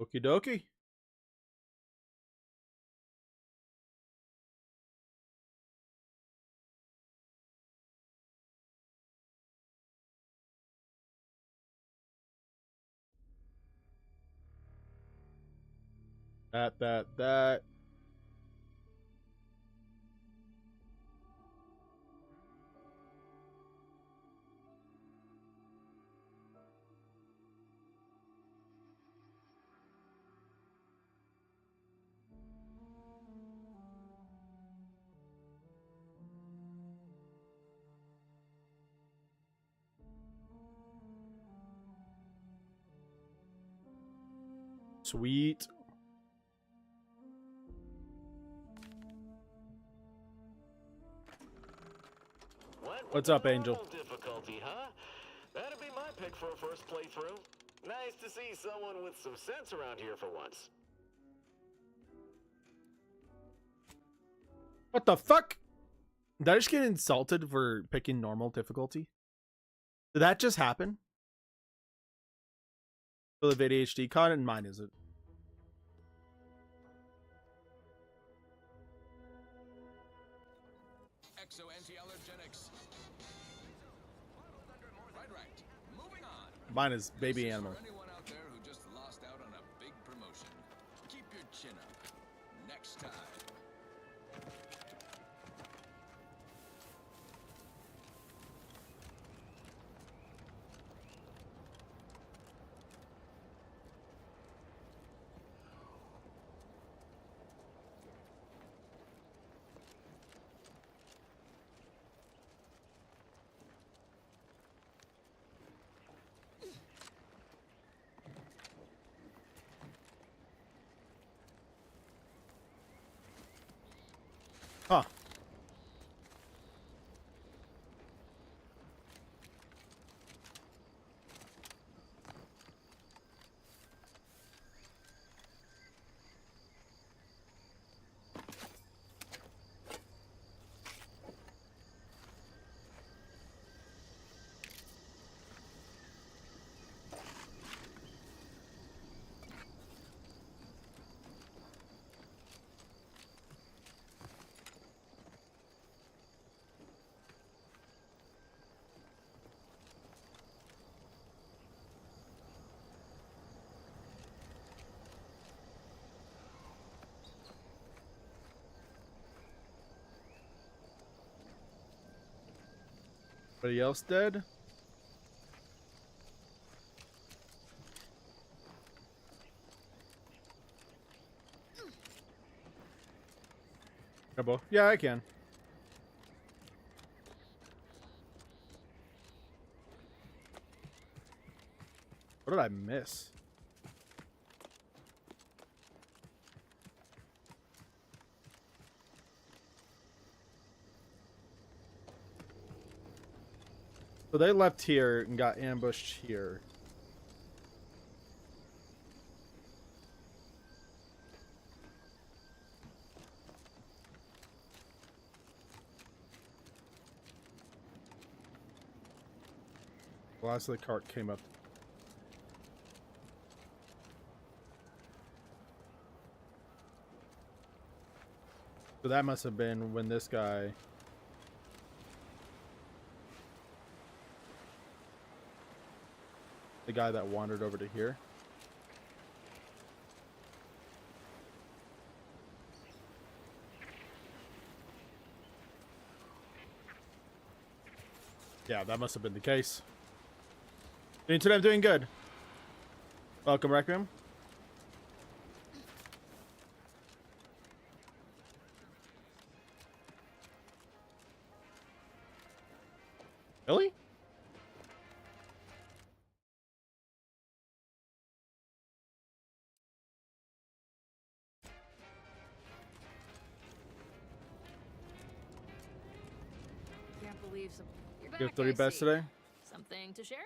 Okie dokie. That. Sweet. What's up, Angel? Difficulty, huh? That'd be my pick for a first playthrough. Nice to see someone with some sense around here for once. What the fuck? Did I just get insulted for picking normal difficulty? Did that just happen? Full of ADHD content, and mine isn't. Exo anti-allergenics. Right. Moving on. Mine is baby animal. For anyone out there who just lost out on a big promotion, keep your chin up. Next time. Huh. Anybody else dead? Turbo. Yeah, I can. What did I miss? So they left here and got ambushed here. The last of the cart came up. So that must have been when this guy... The guy that wandered over to here. Yeah, that must have been the case. Today I'm doing good. Welcome, Requiem. Really? Can't believe some. You're back, You have 30 I bets see. today? Something to share?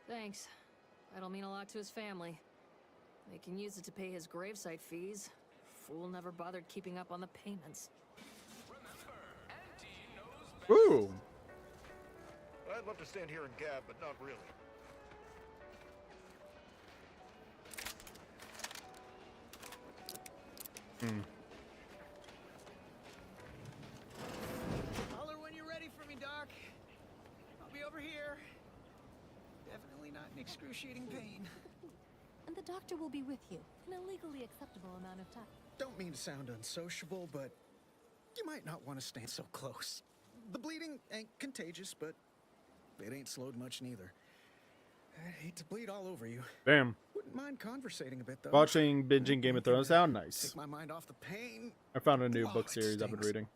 Thanks. That'll mean a lot to his family. They can use it to pay his gravesite fees. Fool never bothered keeping up on the payments. Ooh. I'd love to stand here and gab, but not really. Holler when you're ready for me, Doc. I'll be over here. Definitely not in excruciating pain. And the doctor will be with you in a legally acceptable amount of time. Don't mean to sound unsociable, but you might not want to stand so close. The bleeding ain't contagious, but it ain't slowed much neither. I hate to bleed all over you. Damn. Wouldn't mind conversating a bit, though. Watching, binging Game of Thrones sound nice. Take my mind off the pain. I found a new Oh, book it series I've been stings. reading.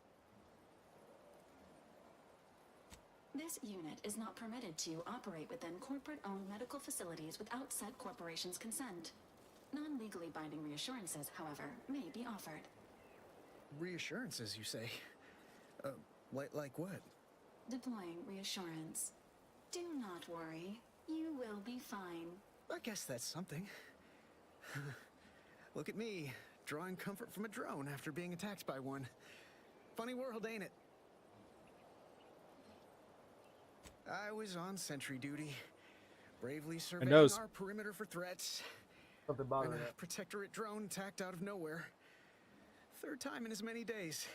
This unit is not permitted to operate within corporate-owned medical facilities without said corporation's consent. Non-legally binding reassurances, however, may be offered. Reassurances, you say? Like what? Deploying reassurance. Do not worry. You will be fine. I guess that's something. Look at me, drawing comfort from a drone after being attacked by one. Funny world, ain't it? I was on sentry duty, bravely surveying knows. our perimeter for threats. Something When a protectorate drone attacked out of nowhere. Third time in as many days.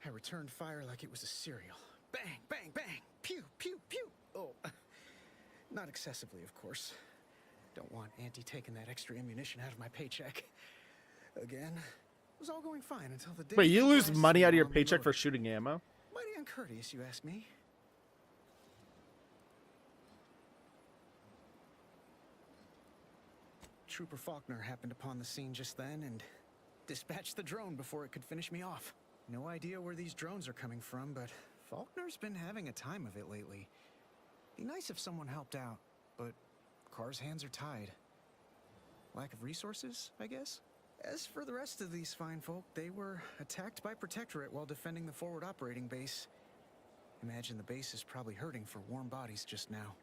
I returned fire like it was a cereal. Bang, bang, bang! Pew, pew, pew! Oh, not excessively, of course. Don't want Auntie taking that extra ammunition out of my paycheck. Again, it was all going fine until the day... Wait, you lose blasted money out of your bomb paycheck for reloaded. shooting ammo? Mighty uncourteous, you ask me. Trooper Faulkner happened upon the scene just then and dispatched the drone before it could finish me off. No idea where these drones are coming from, but Faulkner's been having a time of it lately. Be nice if someone helped out, but Carr's hands are tied. Lack of resources, I guess? As for the rest of these fine folk, they were attacked by Protectorate while defending the forward operating base. Imagine the base is probably hurting for warm bodies just now.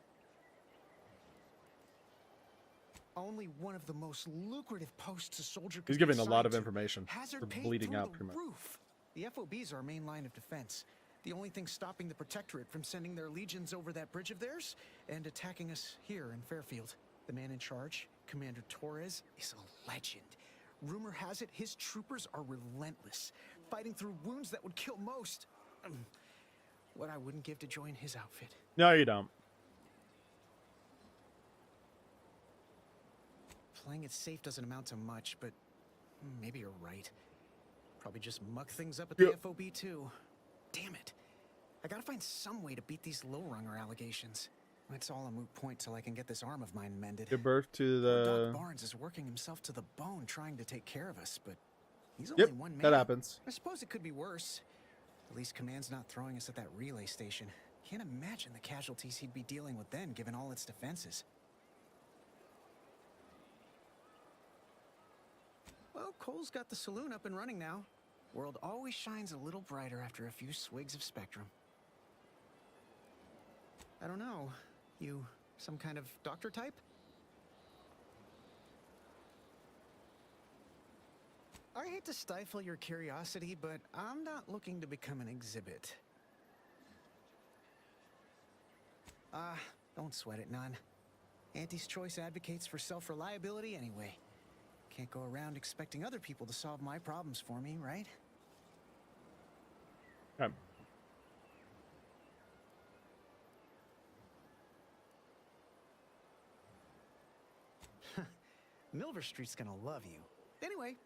Only one of the most lucrative posts a soldier could He's be giving a lot of assigned to. information Hazard for pay bleeding through out, the pretty much. roof. The FOBs are our main line of defense. The only thing stopping the Protectorate from sending their legions over that bridge of theirs and attacking us here in Fairfield. The man in charge, Commander Torres, is a legend. Rumor has it his troopers are relentless, fighting through wounds that would kill most. What I wouldn't give to join his outfit. No, you don't. Playing it safe doesn't amount to much, but maybe you're right. Probably just muck things up at the Yep. FOB too. Damn it. I gotta find some way to beat these low-runger allegations. It's all a moot point till I can get this arm of mine mended. Give birth to Poor the... Doc Barnes is working himself to the bone trying to take care of us, but he's only Yep, one man. that happens. I suppose it could be worse. At least Command's not throwing us at that relay station. Can't imagine the casualties he'd be dealing with then, given all its defenses. Well, Cole's got the saloon up and running now. World always shines a little brighter after a few swigs of Spectrum. I don't know. You some kind of doctor type? I hate to stifle your curiosity, but I'm not looking to become an exhibit. Don't sweat it none. Auntie's Choice advocates for self-reliability anyway. Can't go around expecting other people to solve my problems for me, right? Okay. Milver Street's gonna love you. Anyway,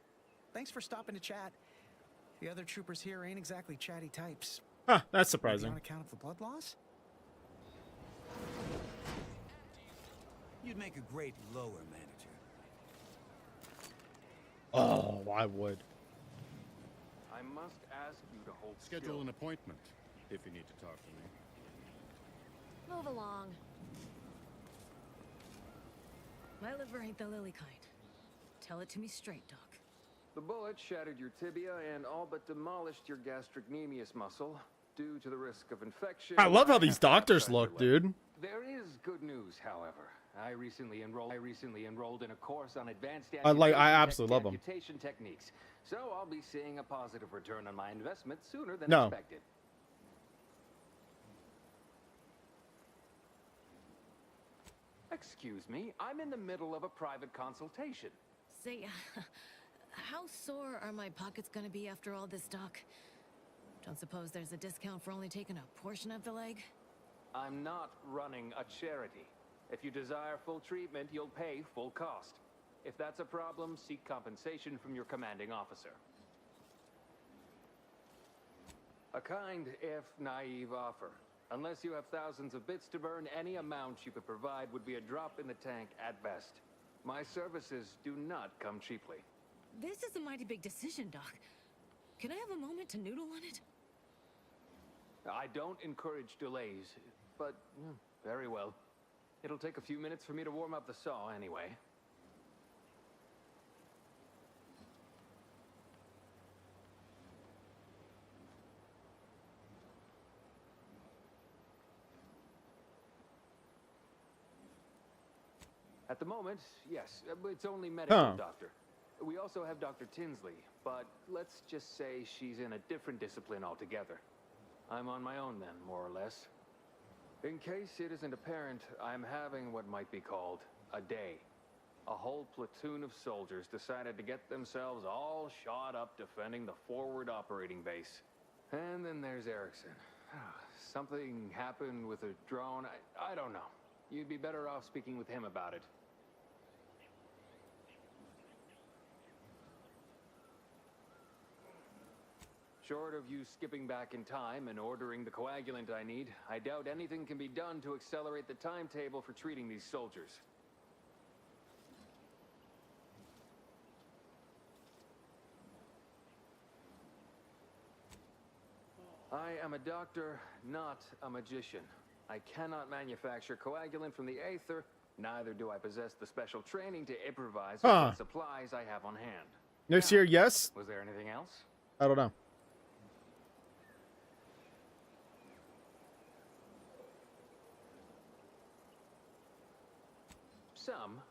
thanks for stopping to chat. The other troopers here ain't exactly chatty types. Huh, that's Maybe surprising. on account of the blood loss? You'd make a great lower manager. Oh, I would. I must ask you to hold Schedule still. an appointment if you need to talk to me. Move along. My liver ain't the lily kind. Tell it to me straight, Doc. The bullet shattered your tibia and all but demolished your gastrocnemius muscle due to the risk of infection. I love how these have to doctors outside your look, leg. dude. There is good news, however. I recently enrolled in a course on advanced I amputation absolutely love 'em. amputation techniques. So I'll be seeing a positive return on my investment sooner than No. expected. Excuse me, I'm in the middle of a private consultation. Say, how sore are my pockets gonna be after all this, Doc? Don't suppose there's a discount for only taking a portion of the leg? I'm not running a charity. If you desire full treatment, you'll pay full cost. If that's a problem, seek compensation from your commanding officer. A kind, if naive offer. Unless you have thousands of bits to burn, any amount you could provide would be a drop in the tank at best. My services do not come cheaply. This is a mighty big decision, Doc. Can I have a moment to noodle on it? I don't encourage delays, but very well. It'll take a few minutes for me to warm up the saw anyway. At the moment, yes, it's only medical, Doctor. We also have Dr. Tinsley, but let's just say she's in a different discipline altogether. I'm on my own then, more or less. In case it isn't apparent, I'm having what might be called a day. A whole platoon of soldiers decided to get themselves all shot up defending the forward operating base. And then there's Erickson. Something happened with a drone. I don't know. You'd be better off speaking with him about it. Short of you skipping back in time and ordering the coagulant I need, I doubt anything can be done to accelerate the timetable for treating these soldiers. I am a doctor, not a magician. I cannot manufacture coagulant from the aether, neither do I possess the special training to improvise with the supplies I have on hand. Next year, yes? Was there anything else? I don't know. Some.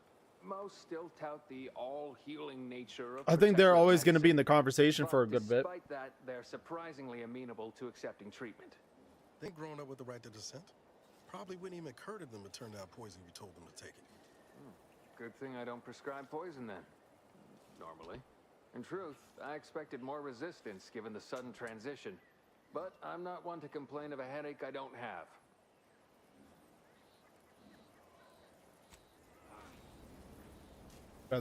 Most still tout the all-healing nature of I think they're protective always going to be in medicine. the conversation for a But good bit. Despite that, they're surprisingly amenable to accepting treatment. They grown up with the right to dissent. Probably wouldn't even occur to them to turn down poison if you told them to take it. Good thing I don't prescribe poison then. Normally. In truth, I expected more resistance given the sudden transition. But I'm not one to complain of a headache I don't have.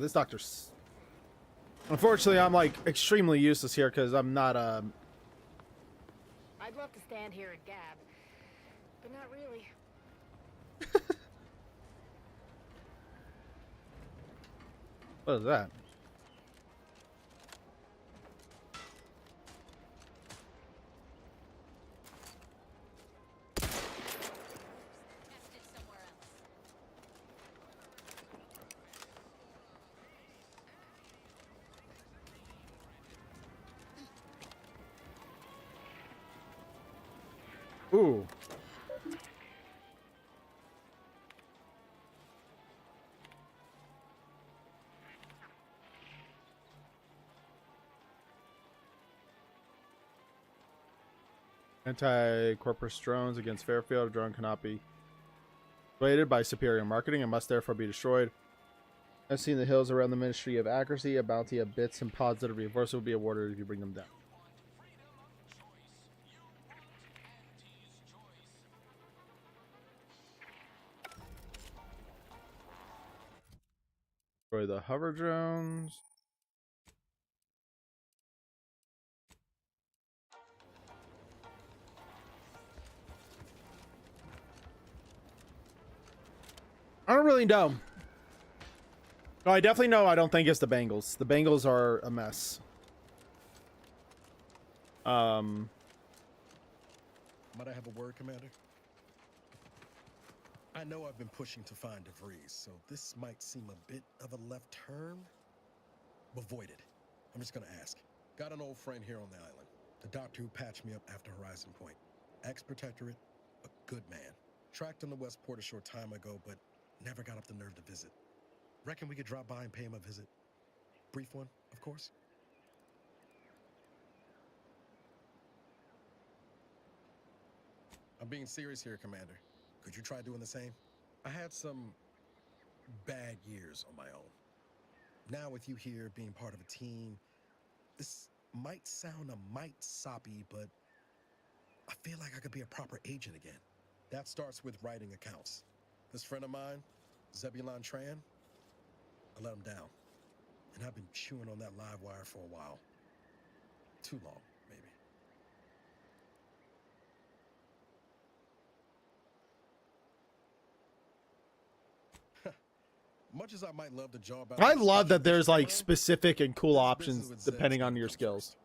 This doctor's... Unfortunately, I'm like extremely useless here because I'm not I'd love to stand here and gab, but not really. What is that? Ooh. Anti-corporate drones against Fairfield. A drone cannot be rated by superior marketing and must therefore be destroyed. I've seen the hills around the Ministry of Accuracy. A bounty of bits and pods that are reinforced will be awarded if you bring them down. Destroy the hover drones. I don't really know. No, I definitely know I don't think it's the Bengals. The Bengals are a mess. Might I have a word, Commander? I know I've been pushing to find DeVries, so this might seem a bit of a left turn. Avoid it. I'm just gonna ask. Got an old friend here on the island. The doctor who patched me up after Horizon Point. Ex-protectorate, a good man. Tracked him to Westport a short time ago, but never got up the nerve to visit. Reckon we could drop by and pay him a visit? Brief one, of course. I'm being serious here, Commander. Could you try doing the same? I had some bad years on my own. Now with you here being part of a team, this might sound a mite soppy, but I feel like I could be a proper agent again. That starts with writing accounts. This friend of mine, Zebulon Tran, I let him down. And I've been chewing on that live wire for a while. Too long, maybe. Much as I might love the job, I love that there's like specific and cool options depending on your skills.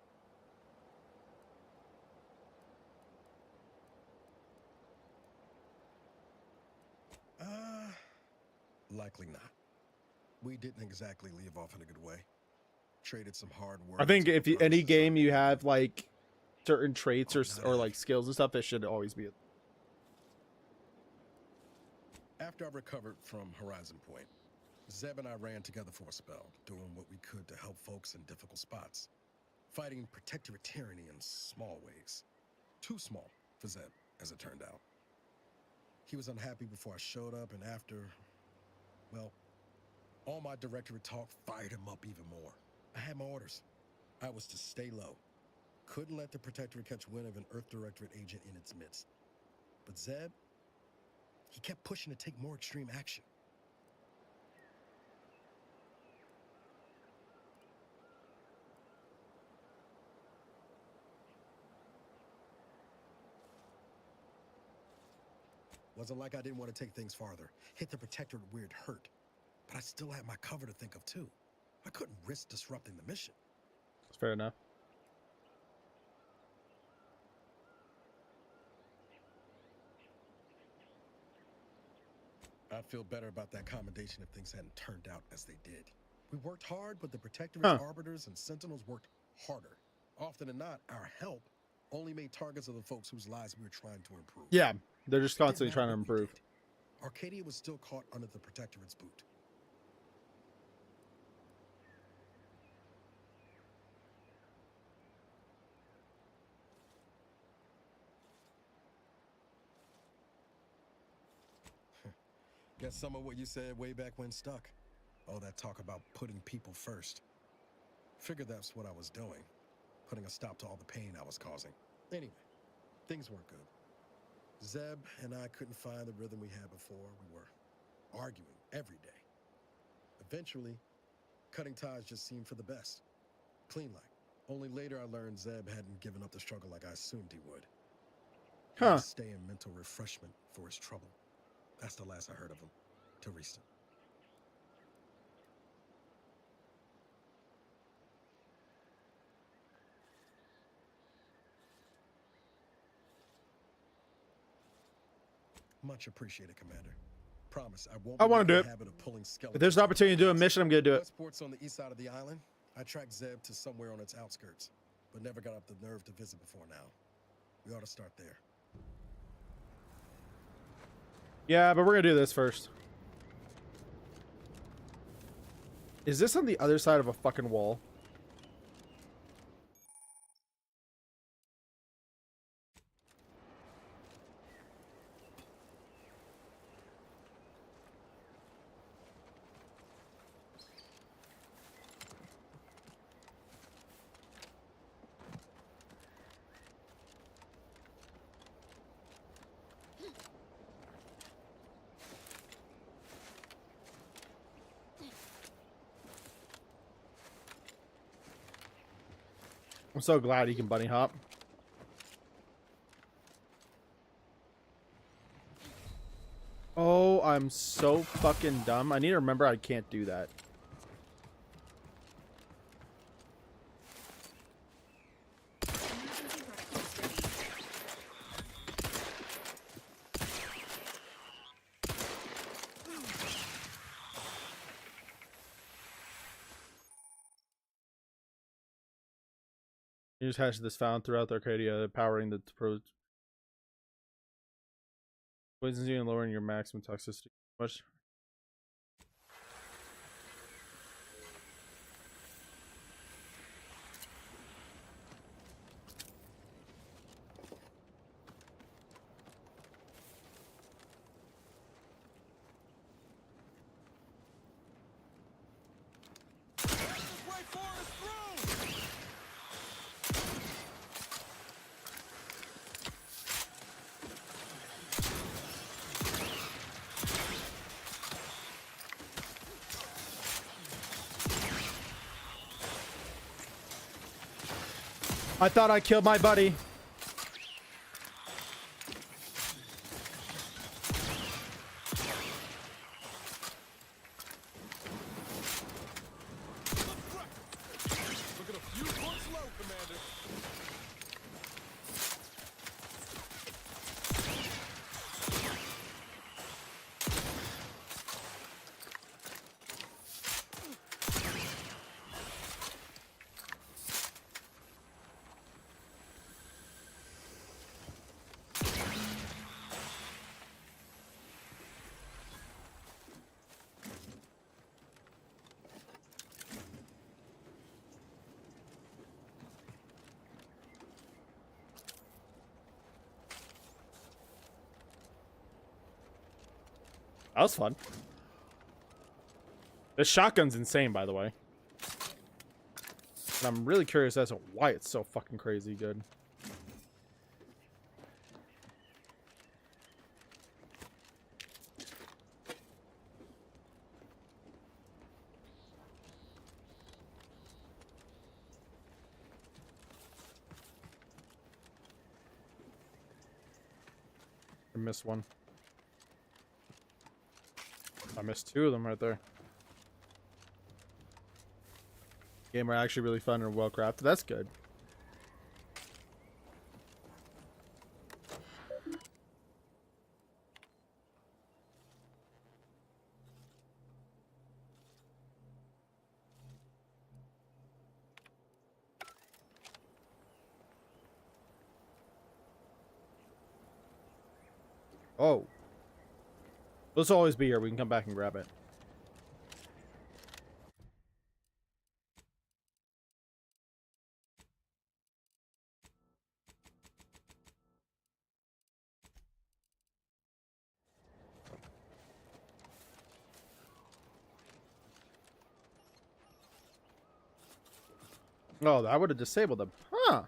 Likely not. We didn't exactly leave off in a good way. Traded some hard work. I think if you, any game you have like certain traits or like skills and stuff, that should always be. After I recovered from Horizon Point, Zeb and I ran together for a spell, doing what we could to help folks in difficult spots. Fighting protectorate tyranny in small ways. Too small for Zeb, as it turned out. He was unhappy before I showed up, and after, well, all my directorate talk fired him up even more. I had my orders. I was to stay low. Couldn't let the Protectorate catch wind of an Earth Directorate agent in its midst. But Zeb, he kept pushing to take more extreme action. Wasn't like I didn't want to take things farther. Hit the Protectorate where it hurt. But I still had my cover to think of too. I couldn't risk disrupting the mission. That's fair enough. I'd feel better about that commendation if things hadn't turned out as they did. We worked hard, but the Protectorate's arbiters and sentinels worked harder. Often than not, our help only made targets of the folks whose lives we were trying to improve. Yeah, they're just constantly trying to improve. Arcadia was still caught under the Protectorate's boot. Guess some of what you said way back when stuck. All that talk about putting people first. Figured that's what I was doing. Putting a stop to all the pain I was causing. Anyway, things weren't good. Zeb and I couldn't find the rhythm we had before. We were arguing every day. Eventually, cutting ties just seemed for the best. Clean like. Only later I learned Zeb hadn't given up the struggle like I assumed he would. He'd stay in mental refreshment for his trouble. That's the last I heard of him, till recent. Much appreciated, Commander. Promise, I won't. I want to do it. If there's an opportunity to do a mission, I'm gonna do it. Westport's on the east side of the island. I tracked Zeb to somewhere on its outskirts, but never got up the nerve to visit before now. We ought to start there. Yeah, but we're gonna do this first. Is this on the other side of a fucking wall? I'm so glad he can bunny hop. Oh, I'm so fucking dumb. I need to remember I can't do that. You just hatch this found throughout the Arcadia, powering the poisons you and lowering your maximum toxicity. Much. I thought I killed my buddy. That was fun. This shotgun's insane, by the way. And I'm really curious as to why it's so fucking crazy good. I missed one. I missed two of them right there. Game are actually really fun and well crafted. That's good. Oh. Let's always be here. We can come back and grab it. Oh, that would have disabled them. Huh.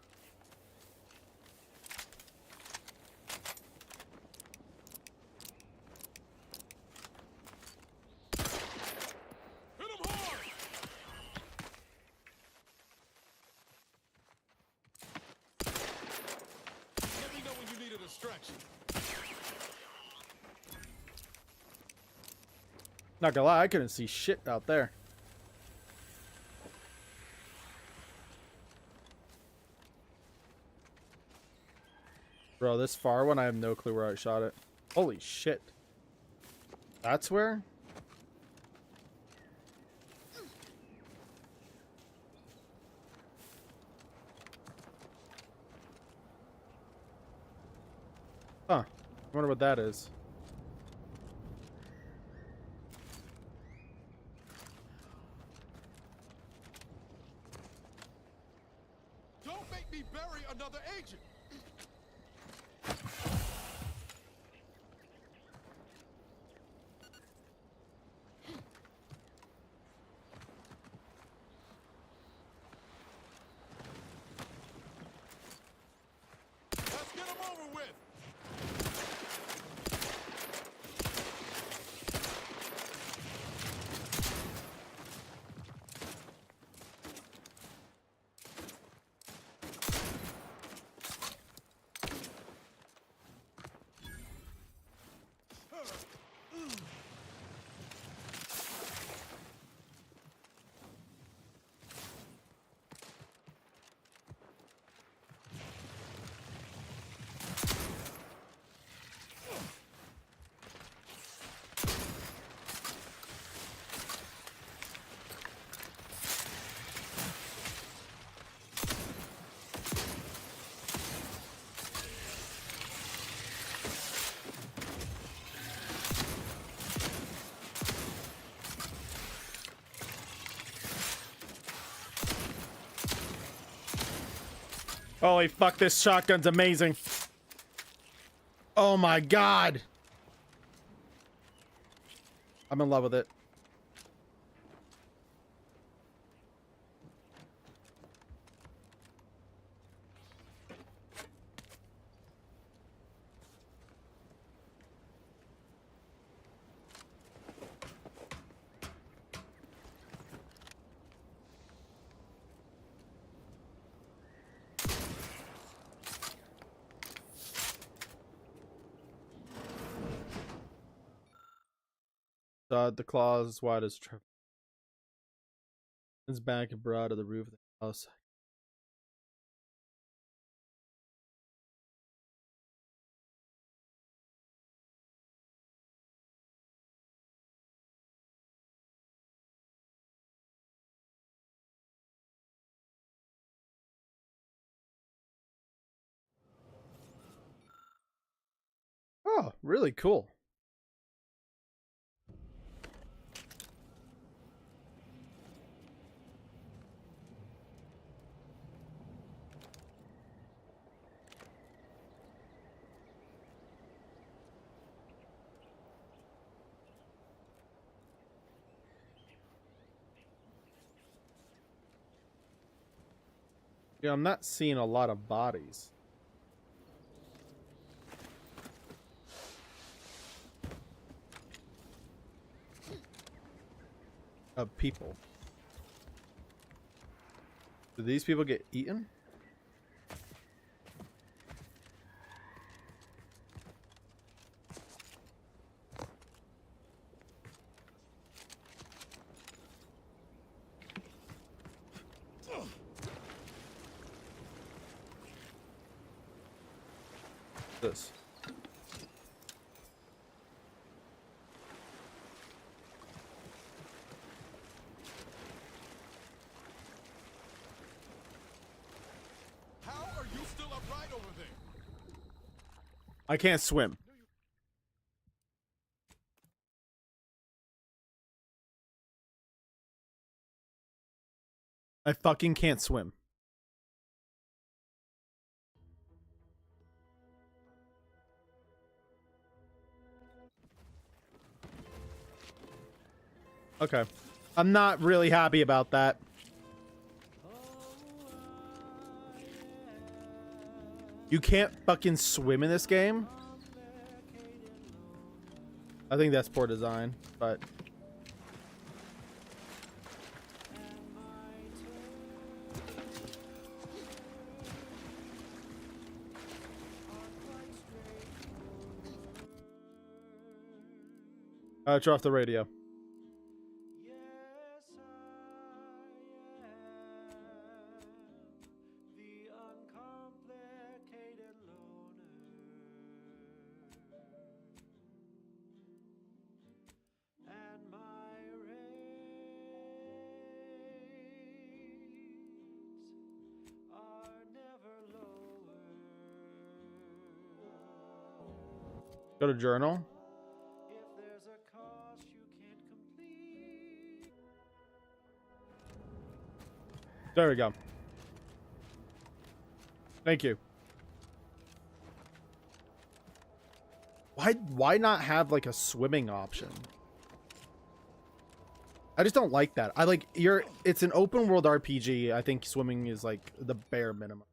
Not gonna lie, I couldn't see shit out there. Bro, this far one, I have no clue where I shot it. Holy shit. That's where? Huh. I wonder what that is. Don't make me bury another agent! Let's get him over with! Holy fuck, this shotgun's amazing. Oh my god. I'm in love with it. The claws as wide as his back and broad of the roof of the house. Oh, really cool. Yeah, I'm not seeing a lot of bodies. Of people. Do these people get eaten? This. How are you still upright over there? I can't swim. I fucking can't swim. Okay. I'm not really happy about that. You can't fucking swim in this game? I think that's poor design, but... turn off the radio. Go to journal. There we go. Thank you. Why not have like a swimming option? I just don't like that. It's an open world RPG. I think swimming is like the bare minimum.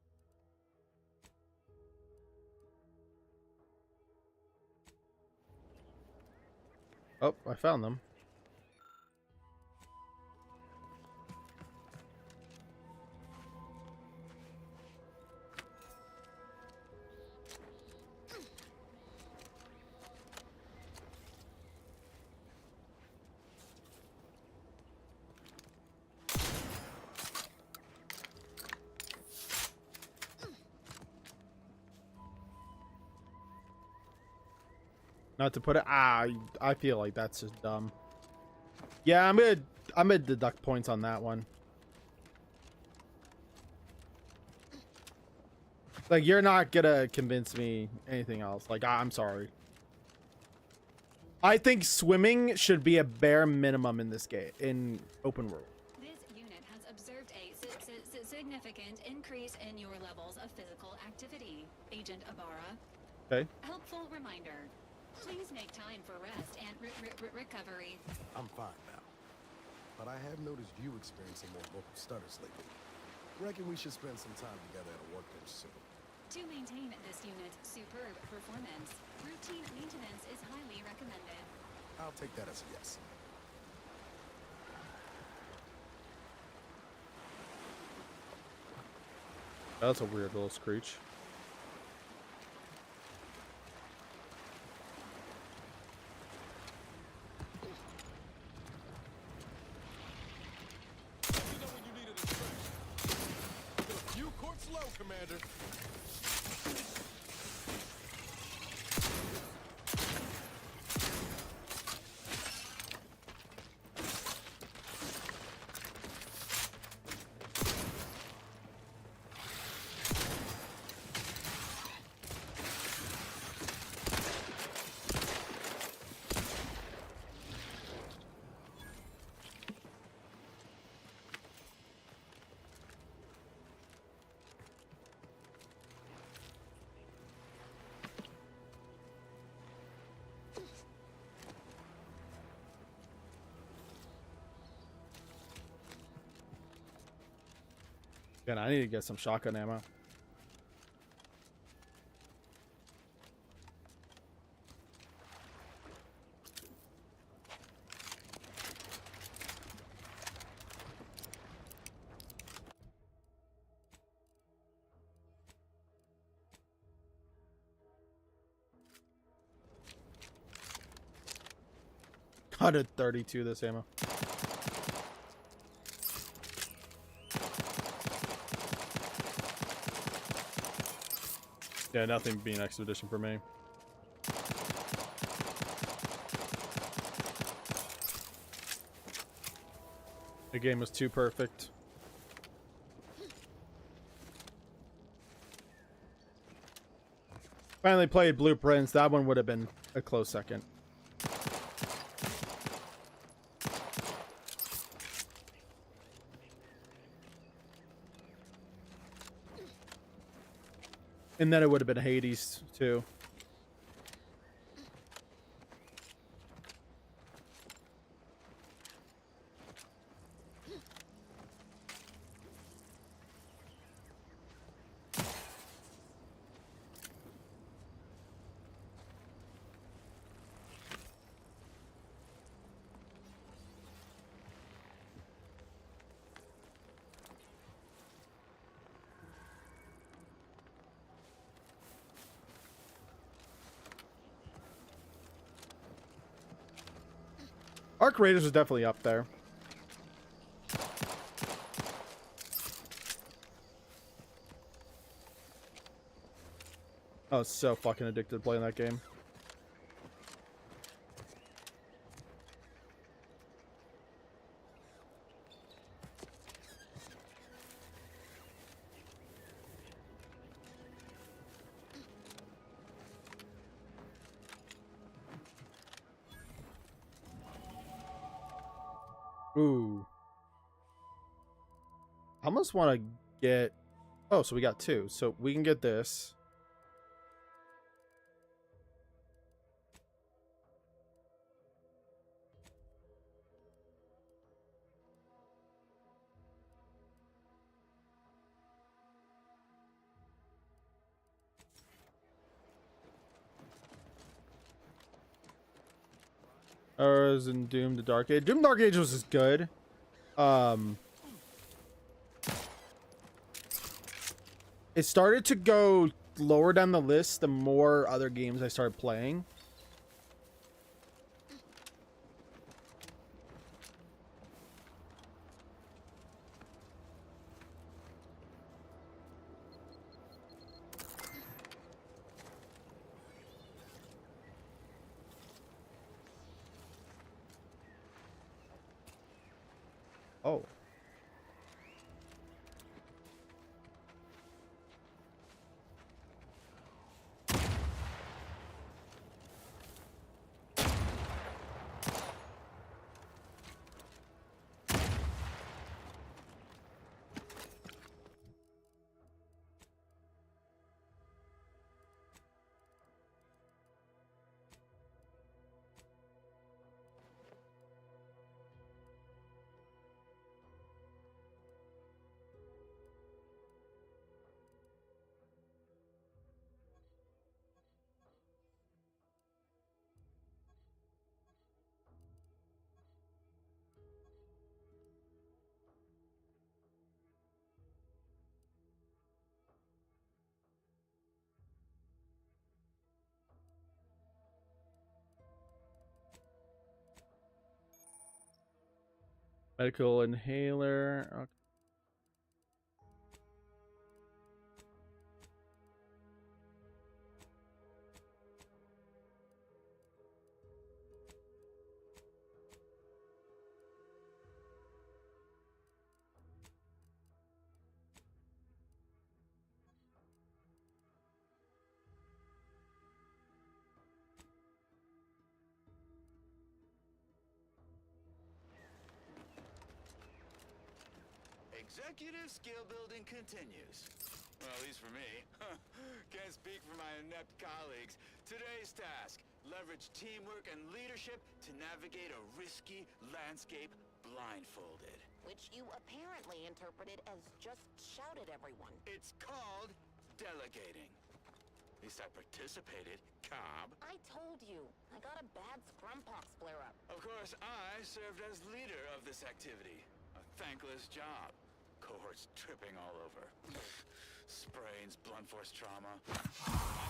Oh, I found them. Not to put it. I feel like that's just dumb. Yeah, I'm gonna deduct points on that one. Like, you're not gonna convince me anything else. Like, I'm sorry. I think swimming should be a bare minimum in this game, in open world. This unit has observed a significant increase in your levels of physical activity, Agent Ibarra. Okay. Helpful reminder. Please make time for rest and recovery. I'm fine now. But I have noticed you experiencing more vocal stutters lately. Reckon we should spend some time together at a workbench soon. To maintain this unit's superb performance, routine maintenance is highly recommended. I'll take that as a yes. That's a weird little screech. Commander. Again, I need to get some shotgun ammo. $132 this ammo. Yeah, nothing being expedition for me. The game was too perfect. Finally played Blueprints. That one would have been a close second. And then it would have been Hades too. Arc Raiders was definitely up there. I was so fucking addicted to playing that game. Ooh. I almost want to get... Oh, so we got two. So we can get this. And Doom the Dark Age. Doom Dark Age was as good. It started to go lower down the list the more other games I started playing. Oh. Medical inhaler. Okay. Executive skill building continues. Well, at least for me. Can't speak for my inept colleagues. Today's task, leverage teamwork and leadership to navigate a risky landscape blindfolded. Which you apparently interpreted as just shout at everyone. It's called delegating. At least I participated, Cobb. I told you, I got a bad scrumpox flare-up. Of course, I served as leader of this activity. A thankless job. Cohorts tripping all over. Sprains, blunt force trauma. I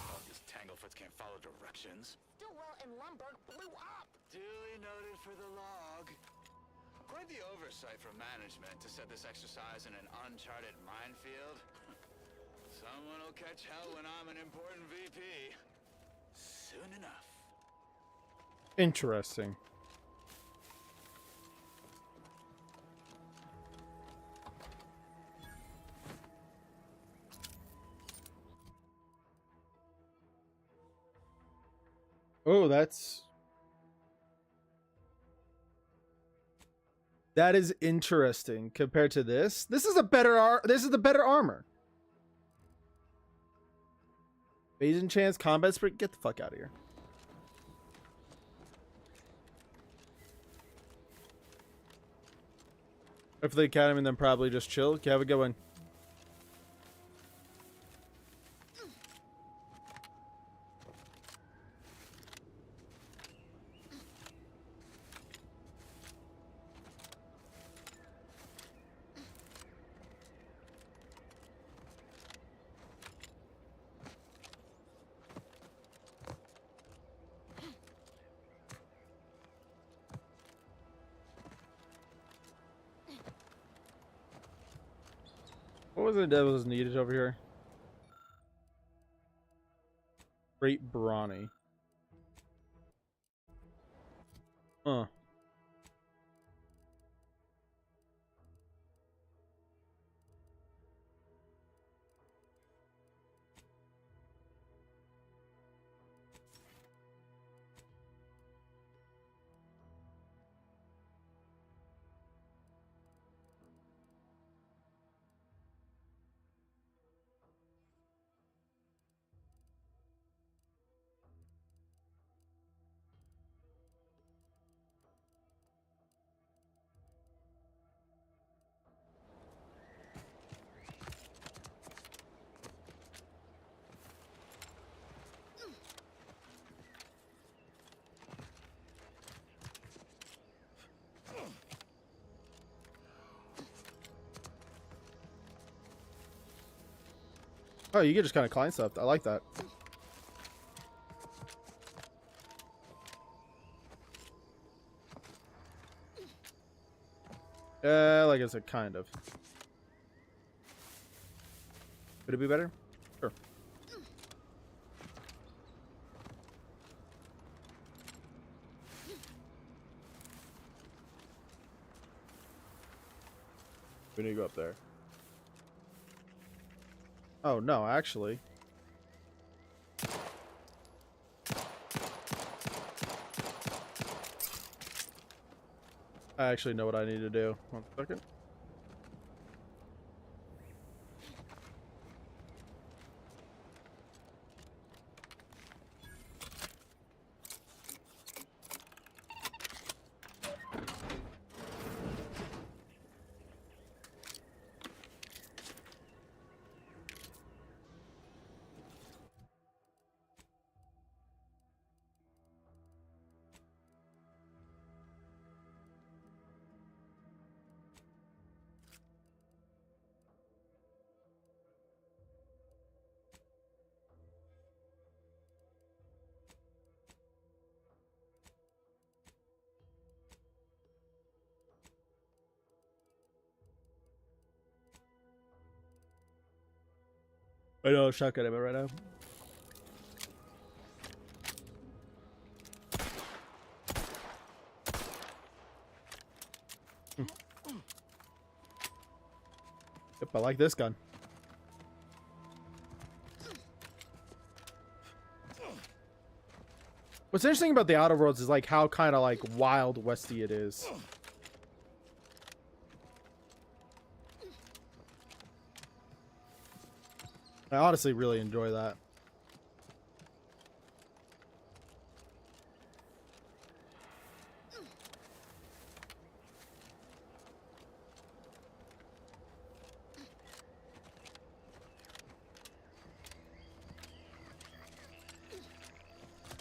thought these Tanglefoots can't follow directions. Stillwell and Lumberg blew up! Duly noted for the log. Quite the oversight from management to set this exercise in an uncharted minefield. Someone will catch hell when I'm an important VP. Soon enough. Interesting. Oh, that is interesting compared to this. This is a better this is the better armor. Evasion chance, combat sprint. Get the fuck out of here. If the academy, then probably just chill. Okay, have a good one. What was the devils needed over here? Great brawny. Huh. Oh, you can just kind of climb stuff. I like that. Like I said, kind of. Could it be better? Sure. We need to go up there. Oh, no, actually. I actually know what I need to do. 1 second. I know, shotgun him right now. Yep, I like this gun. What's interesting about the Outer Worlds is like how kind of like Wild Westy it is. I honestly really enjoy that.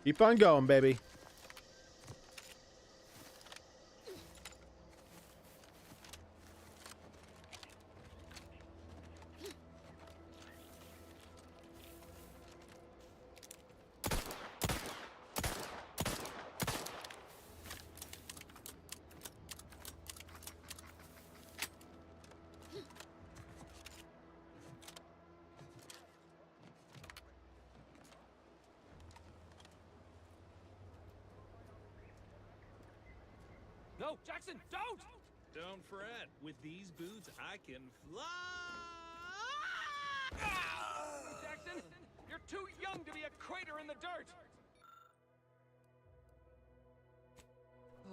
Keep on going, baby. No, Jackson, don't! Don't fret. With these boots, I can fly. Jackson, you're too young to be a crater in the dirt.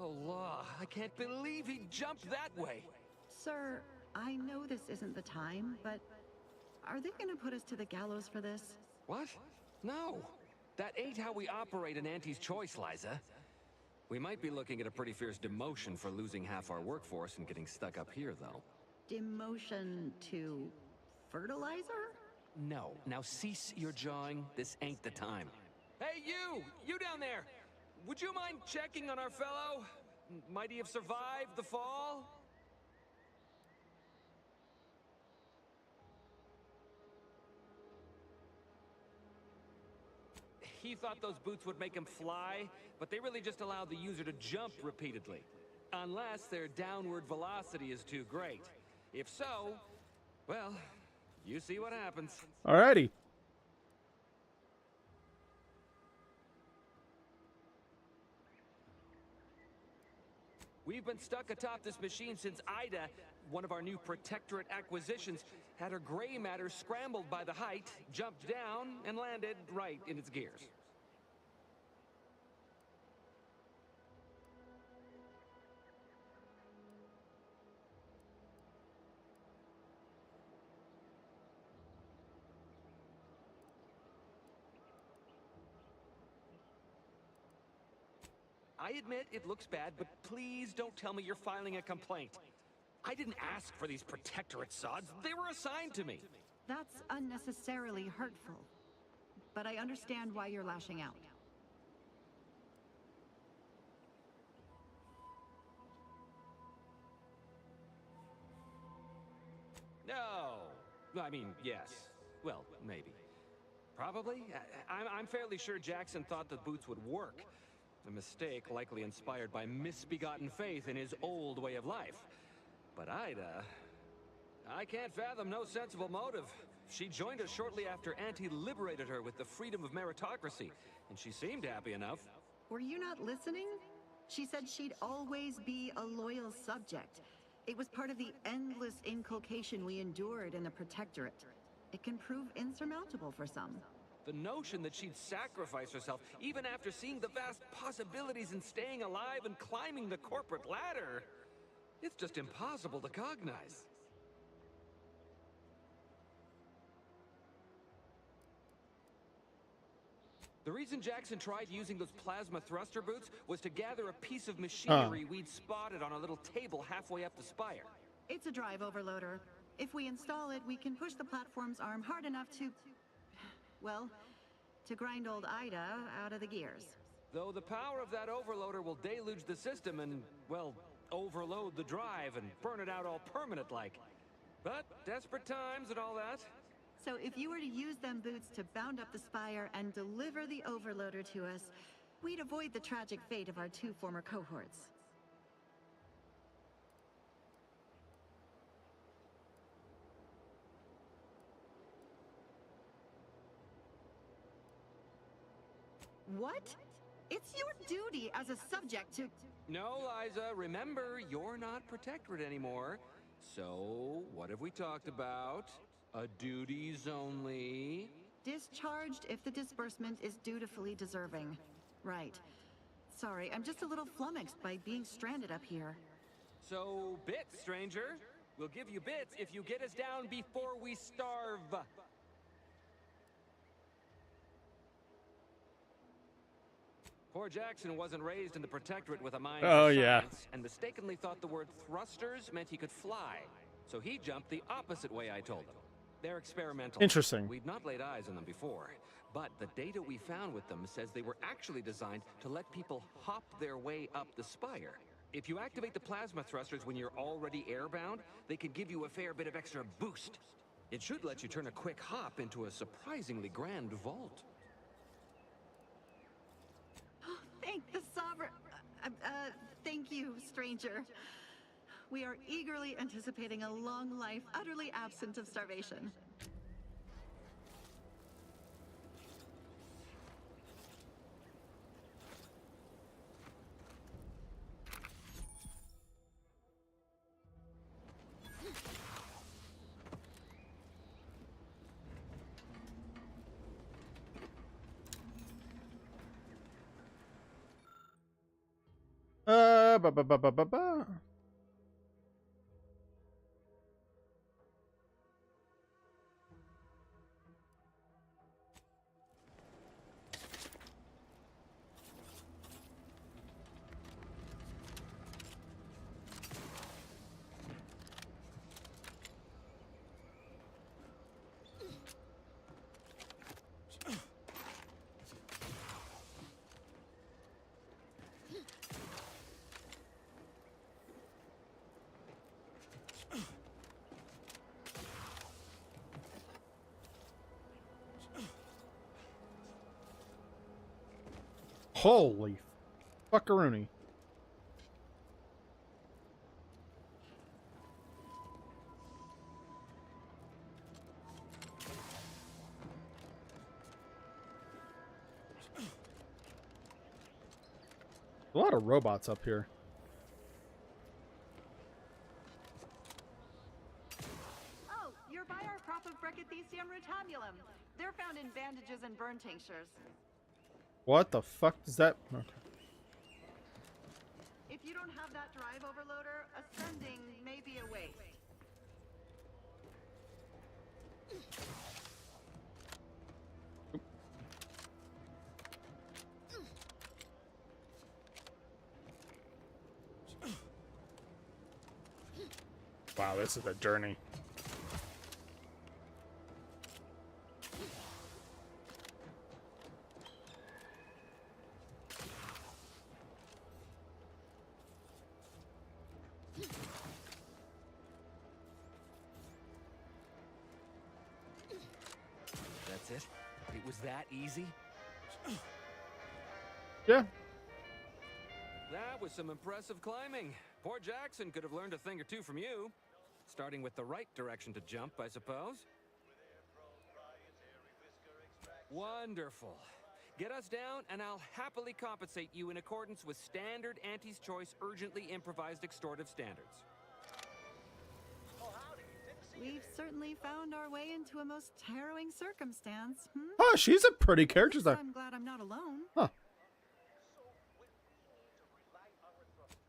Oh, law, I can't believe he jumped that way. Sir, I know this isn't the time, but are they gonna put us to the gallows for this? What? No. That ain't how we operate in Auntie's Choice, Liza. We might be looking at a pretty fierce demotion for losing half our workforce and getting stuck up here, though. Demotion to fertilizer? No. Now cease your jawing. This ain't the time. Hey, you! You down there! Would you mind checking on our fellow? Might he have survived the fall? He thought those boots would make him fly, but they really just allow the user to jump repeatedly. Unless their downward velocity is too great. If so, well, you see what happens. Alrighty. We've been stuck atop this machine since Ida, one of our new Protectorate acquisitions, had her gray matter scrambled by the height, jumped down, and landed right in its gears. I admit it looks bad, but please don't tell me you're filing a complaint. I didn't ask for these Protectorate sods. They were assigned to me. That's unnecessarily hurtful. But I understand why you're lashing out. No. I mean, yes. Well, maybe. Probably. I'm fairly sure Jackson thought the boots would work. A mistake likely inspired by misbegotten faith in his old way of life. But Ida... I can't fathom no sensible motive. She joined us shortly after Auntie liberated her with the freedom of meritocracy, and she seemed happy enough. Were you not listening? She said she'd always be a loyal subject. It was part of the endless inculcation we endured in the Protectorate. It can prove insurmountable for some. The notion that she'd sacrifice herself, even after seeing the vast possibilities in staying alive and climbing the corporate ladder, it's just impossible to cognize. The reason Jackson tried using those plasma thruster boots was to gather a piece of machinery we'd spotted on a little table halfway up the spire. It's a drive overloader. If we install it, we can push the platform's arm hard enough to... well, to grind old Ida out of the gears. Though the power of that overloader will deluge the system and, well, overload the drive and burn it out all permanent-like. But desperate times and all that. So if you were to use them boots to bound up the spire and deliver the overloader to us, we'd avoid the tragic fate of our two former cohorts. What? It's your duty as a subject to... No, Liza, remember, you're not Protectorate anymore. So, what have we talked about? A duties only. Discharged if the disbursement is dutifully deserving. Right. Sorry, I'm just a little flummoxed by being stranded up here. So, bits, stranger. We'll give you bits if you get us down before we starve. Poor Jackson wasn't raised in the Protectorate with a mind Oh, for yeah. science, and mistakenly thought the word thrusters meant he could fly. So he jumped the opposite way I told him. They're experimental. Interesting. We'd not laid eyes on them before, but the data we found with them says they were actually designed to let people hop their way up the spire. If you activate the plasma thrusters when you're already airbound, they could give you a fair bit of extra boost. It should let you turn a quick hop into a surprisingly grand vault. Thank the Sovereign. Thank you, stranger. We are eagerly anticipating a long life utterly absent of starvation. Ba ba ba ba ba ba. Holy fuckaroonie. A lot of robots up here. Oh, you're by our crop of Brachythecium rutamulum. They're found in bandages and burn tinctures. What the fuck does that? Okay. If you don't have that drive overloader, ascending may be a waste. Wow, this is a journey. That's it? It was that easy? Yeah. That was some impressive climbing. Poor Jackson could have learned a thing or two from you. Starting with the right direction to jump, I suppose. Wonderful. Get us down, and I'll happily compensate you in accordance with standard Auntie's Choice urgently improvised extortive standards. We've certainly found our way into a most harrowing circumstance. Oh, she's a pretty character. Though. I'm glad I'm not alone. Huh.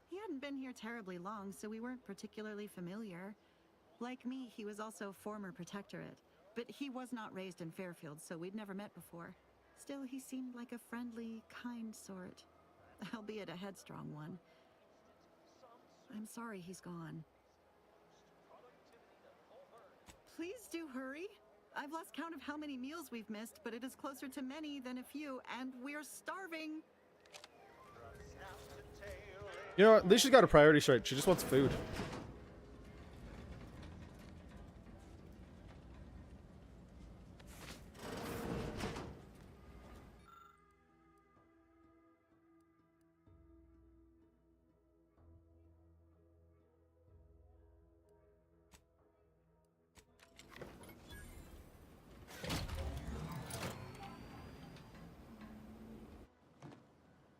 He hadn't been here terribly long, so we weren't particularly familiar. Like me, he was also former Protectorate, but he was not raised in Fairfield, so we'd never met before. Still, he seemed like a friendly, kind sort, albeit a headstrong one. I'm sorry he's gone. Please do hurry. I've lost count of how many meals we've missed, but it is closer to many than a few, and we're starving. You know what? At least she's got a priority straight. She just wants food.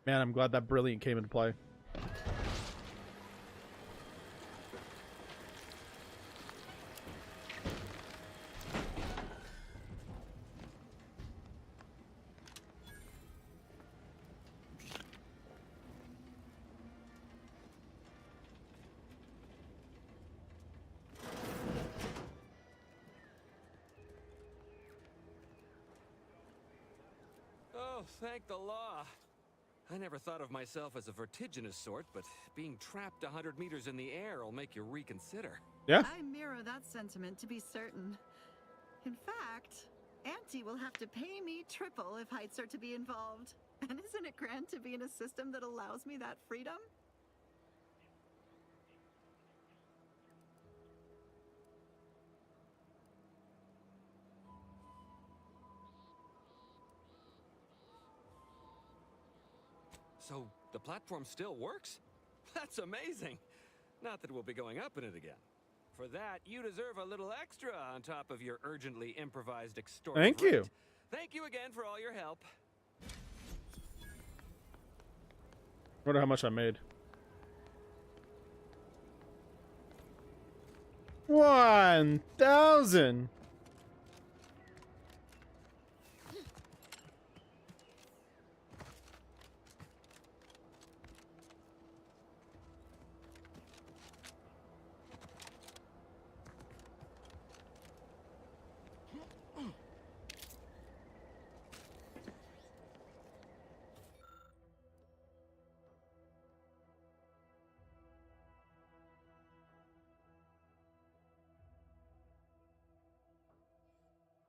Man, I'm glad that Brilliant came into play. Oh, thank the law. I never thought of myself as a vertiginous sort, but being trapped 100 meters in the air will make you reconsider. Yeah? I mirror that sentiment, to be certain. In fact, Auntie will have to pay me triple if heights are to be involved. And isn't it grand to be in a system that allows me that freedom? So, the platform still works? That's amazing! Not that we'll be going up in it again. For that, you deserve a little extra on top of your urgently improvised extortion. Thank you. Thank you again for all your help. Wonder how much I made. 1,000.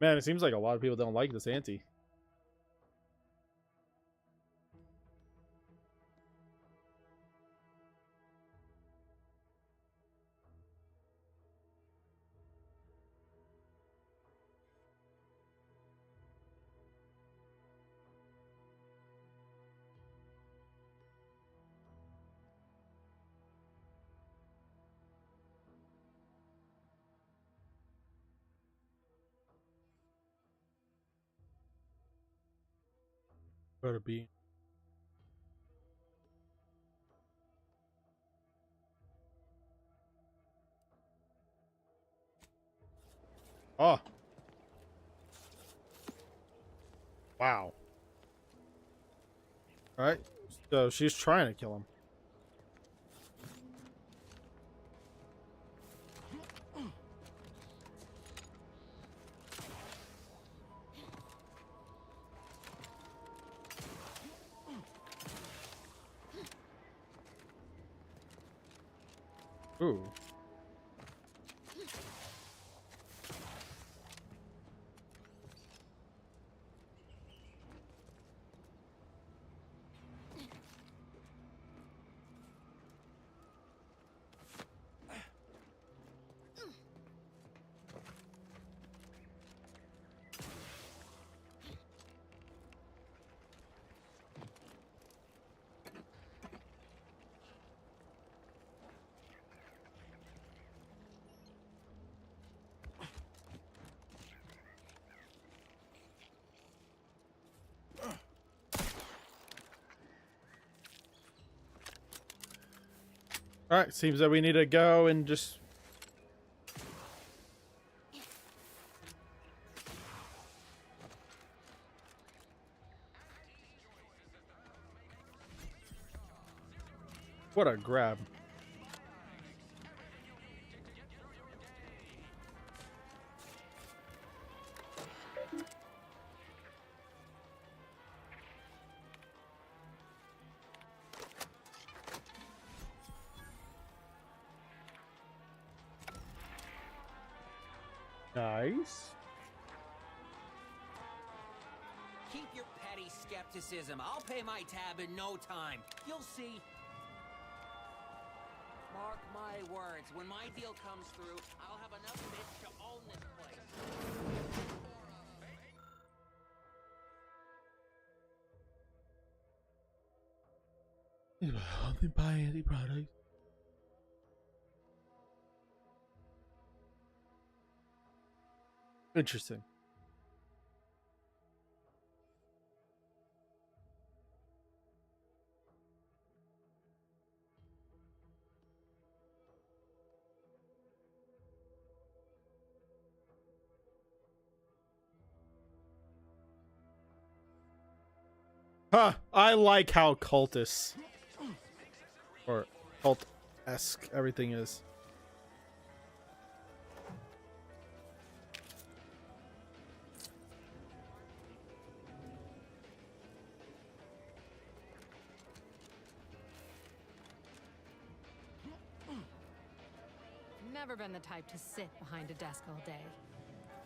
Man, it seems like a lot of people don't like this ante. Better be. Oh. Wow. All right. So she's trying to kill him. Ooh. All right, seems that we need to go and just... What a grab. Nice. Keep your petty skepticism. I'll pay my tab in no time. You'll see. Mark my words, when my deal comes through, I'll have enough bits to own this place. I'll buy any product. Interesting. Huh, I like how cultist or cult-esque everything is. Never been the type to sit behind a desk all day.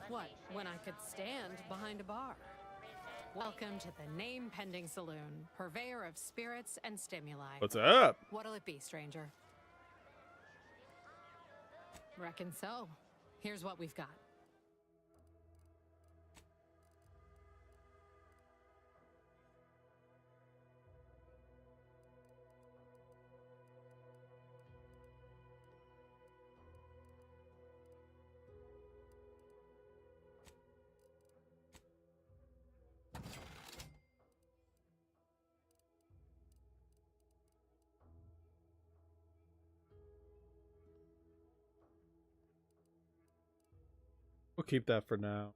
What, when I could stand behind a bar? Welcome to the Name-Pending Saloon, purveyor of spirits and stimuli. What's up? What'll it be, stranger? Reckon so. Here's what we've got. We'll keep that for now.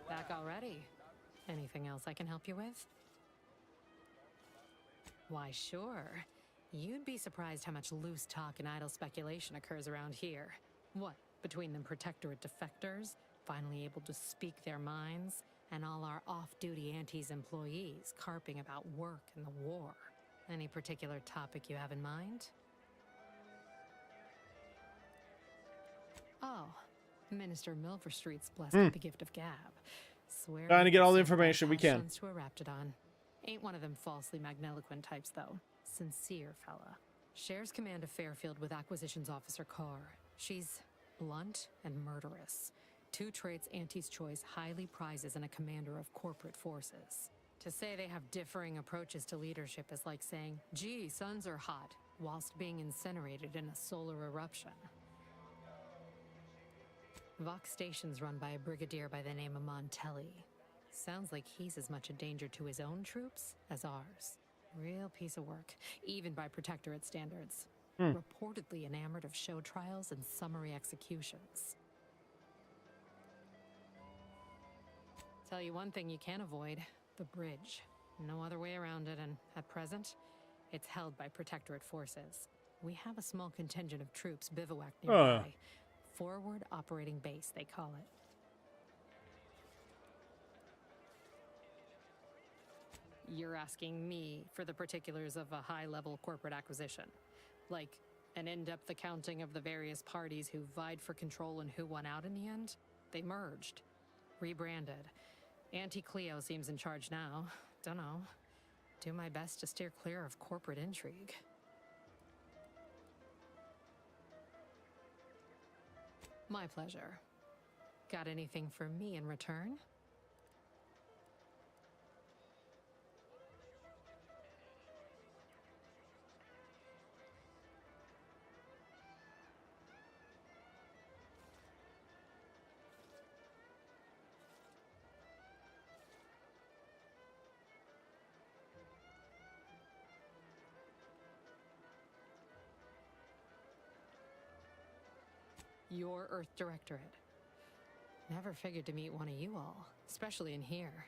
Back already? Anything else I can help you with? Why, sure. You'd be surprised how much loose talk and idle speculation occurs around here. What, between them Protectorate defectors, finally able to speak their minds, and all our off-duty Antes employees carping about work and the war? Any particular topic you have in mind? Oh, Minister Milverstreet's blessed with the gift of gab. Swear Trying to get all the information we can. to a Raptidon. Ain't one of them falsely magniloquent types, though. Sincere fella. Shares command of Fairfield with Acquisitions Officer Carr. She's blunt and murderous. Two traits Auntie's Choice highly prizes in a commander of corporate forces. To say they have differing approaches to leadership is like saying, gee, suns are hot, whilst being incinerated in a solar eruption. Vox Station's run by a brigadier by the name of Montelli. Sounds like he's as much a danger to his own troops as ours. Real piece of work, even by Protectorate standards. Reportedly enamored of show trials and summary executions. Tell you one thing you can't avoid, the bridge. No other way around it, and at present, it's held by Protectorate forces. We have a small contingent of troops bivouacked nearby. Forward Operating Base, they call it. You're asking me for the particulars of a high-level corporate acquisition. Like an in-depth accounting of the various parties who vied for control and who won out in the end? They merged. Rebranded. Auntie Cleo seems in charge now. Dunno. Do my best to steer clear of corporate intrigue. My pleasure. Got anything for me in return? Your Earth Directorate. Never figured to meet one of you all, especially in here.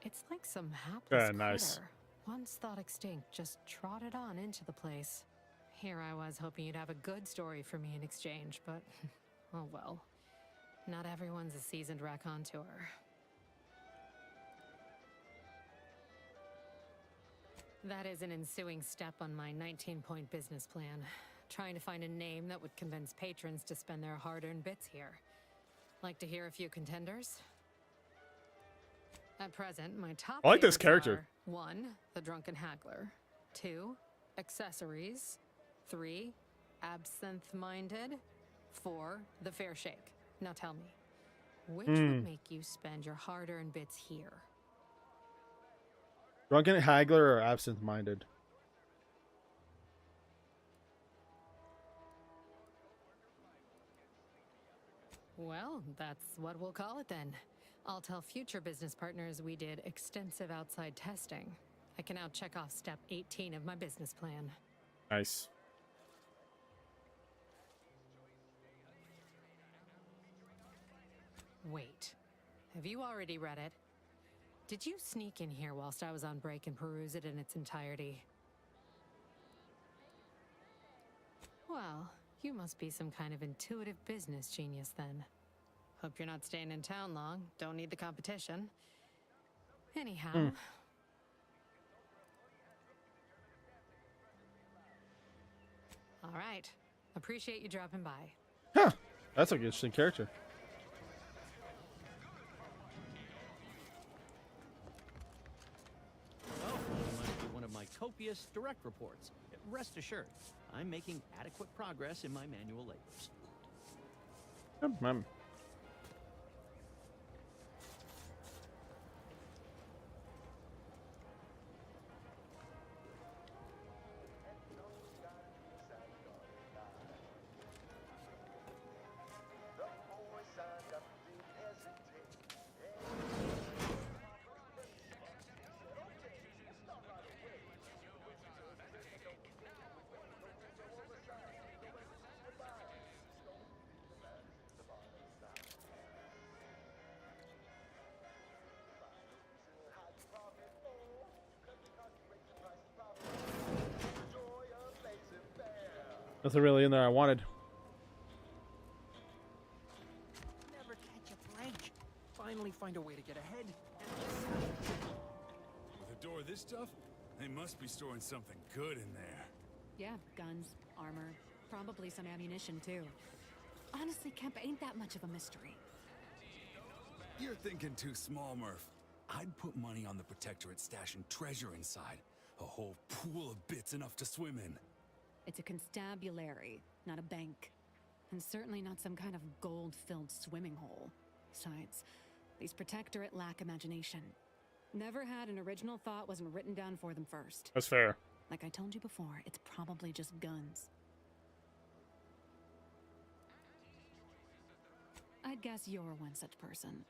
It's like some hapless nice. critter, once thought extinct, just trotted on into the place. Here I was hoping you'd have a good story for me in exchange, but oh well. Not everyone's a seasoned raconteur. That is an ensuing step on my 19-point business plan. Trying to find a name that would convince patrons to spend their hard-earned bits here. Like to hear a few contenders? At present, my top I like this favorites character. are 1, the Drunken Haggler. 2, Accessories. 3, Absinthe-Minded. 4, the Fair Shake. Now tell me, which would make you spend your hard-earned bits here? Drunken Haggler or Absinthe-Minded? Well, that's what we'll call it then. I'll tell future business partners we did extensive outside testing. I can now check off step 18 of my business plan. Nice. Wait. Have you already read it? Did you sneak in here whilst I was on break and peruse it in its entirety? Well, you must be some kind of intuitive business genius then. Hope you're not staying in town long. Don't need the competition. Anyhow... All right. Appreciate you dropping by. Huh. That's an interesting character. Oh, you might be one of my copious direct reports. Rest assured, I'm making adequate progress in my manual labors. Nothing really in there I wanted. Never catch a break. Finally find a way to get ahead. With a door this tough, they must be storing something good in there. Yeah, guns, armor, probably some ammunition too. Honestly, Kemp ain't that much of a mystery. You're thinking too small, Murph. I'd put money on the Protectorate stashing treasure inside. A whole pool of bits enough to swim in. It's a constabulary, not a bank. And certainly not some kind of gold-filled swimming hole. Besides, these Protectorate lack imagination. Never had an original thought wasn't written down for them first. That's fair. Like I told you before, it's probably just guns. I'd guess you're one such person.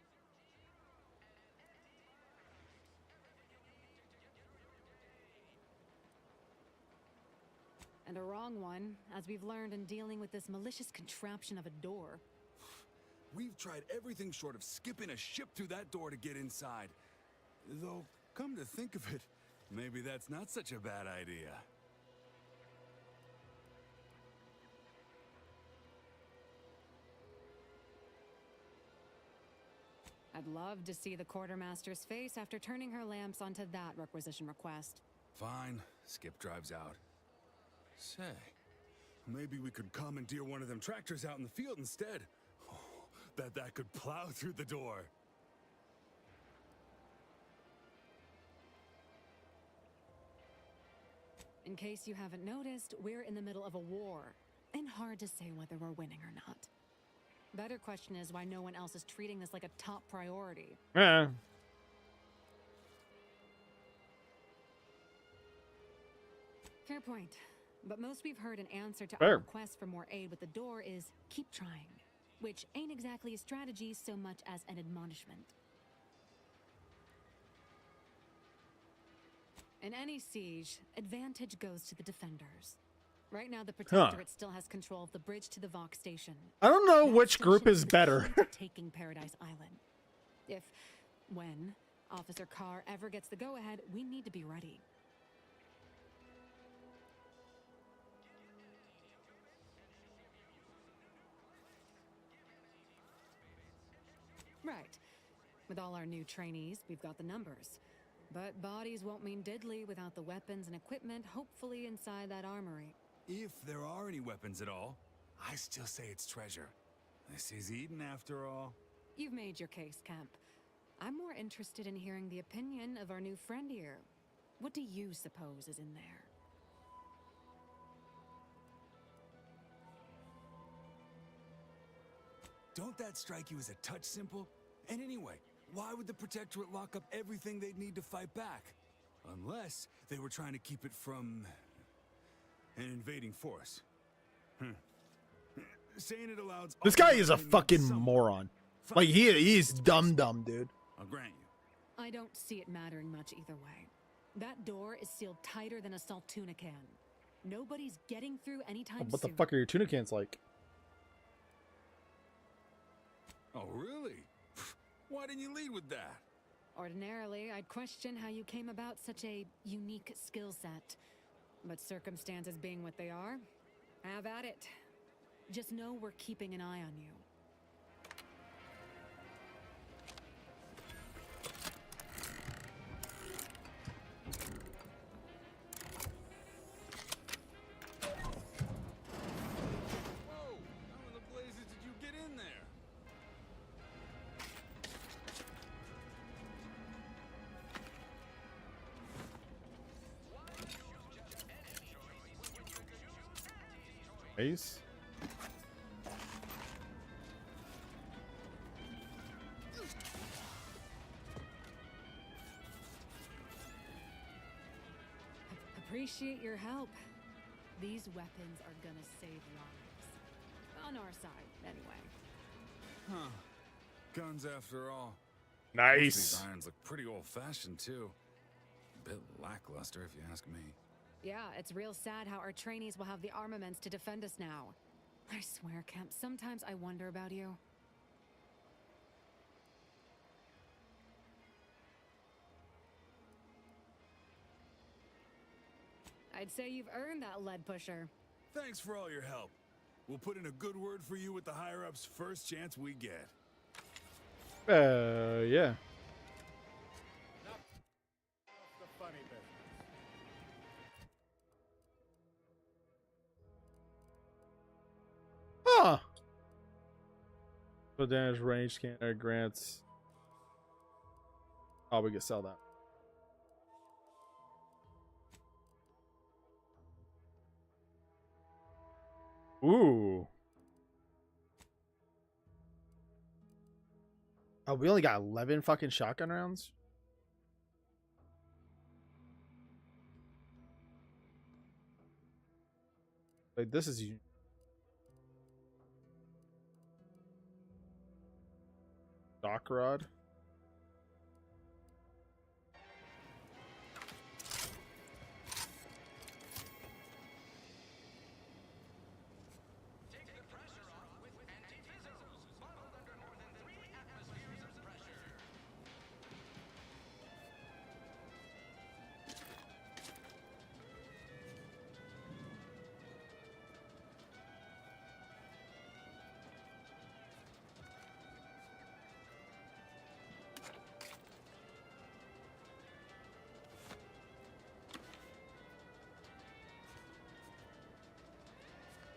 And a wrong one, as we've learned in dealing with this malicious contraption of a door. We've tried everything short of skipping a ship through that door to get inside. Though, come to think of it, maybe that's not such a bad idea. I'd love to see the quartermaster's face after turning her lamps onto that requisition request. Fine, Skip drives out. Say, maybe we could commandeer one of them tractors out in the field instead. Oh, that could plow through the door. In case you haven't noticed, we're in the middle of a war, and hard to say whether we're winning or not. Better question is why no one else is treating this like a top priority. Yeah. Fair point. But most we've heard in answer to Fair. our request for more aid with the door is keep trying, which ain't exactly a strategy so much as an admonishment. In any siege, advantage goes to the defenders. Right now, the Protectorate still has control of the bridge to the Vox station. I don't know That which group station is the better. key to taking Paradise Island. When Officer Carr ever gets the go-ahead, we need to be ready. Right. With all our new trainees, we've got the numbers. But bodies won't mean diddly without the weapons and equipment hopefully inside that armory. If there are any weapons at all, I still say it's treasure. This is Eden after all. You've made your case, Kemp. I'm more interested in hearing the opinion of our new friend here. What do you suppose is in there? Don't that strike you as a touch simple? And anyway, why would the Protectorate lock up everything they'd need to fight back? Unless they were trying to keep it from an invading force. Saying it allows This guy is a fucking moron. Like he's dumb, dude. I'll grant you. I don't see it mattering much either way. That door is sealed tighter than a salt tuna can. Nobody's getting through anytime What the soon. fuck are your tuna cans like? Oh, really? Why didn't you lead with that? Ordinarily, I'd question how you came about such a unique skill set. But circumstances being what they are, have at it. Just know we're keeping an eye on you. Whoa! How in the blazes did you get in there? Ace. Appreciate your help. These weapons are gonna save lives. On our side, anyway. Huh. Guns after all. Nice. These irons look pretty old-fashioned, too. A bit lackluster, if you ask me. Yeah, it's real sad how our trainees will have the armaments to defend us now. I swear, Kemp, sometimes I wonder about you. I'd say you've earned that lead pusher. Thanks for all your help. We'll put in a good word for you with the higher-ups first chance we get. Yeah. The funny business. Huh. So damage range scanner grants. Oh, we can sell that. Ooh. Oh, we only got 11 fucking shotgun rounds? Like, this is... Dock rod.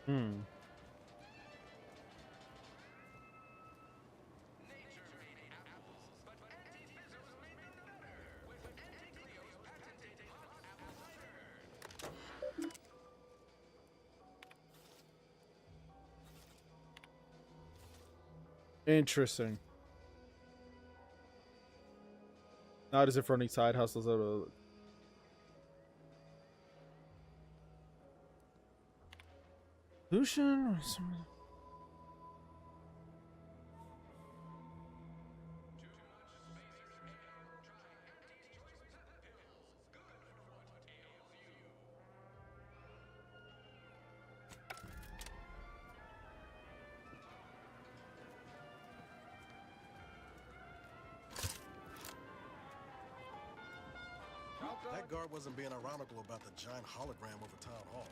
Hmm. Interesting. Not as if running side hustles out of... Lucian or something. That guard wasn't being ironical about the giant hologram over town hall.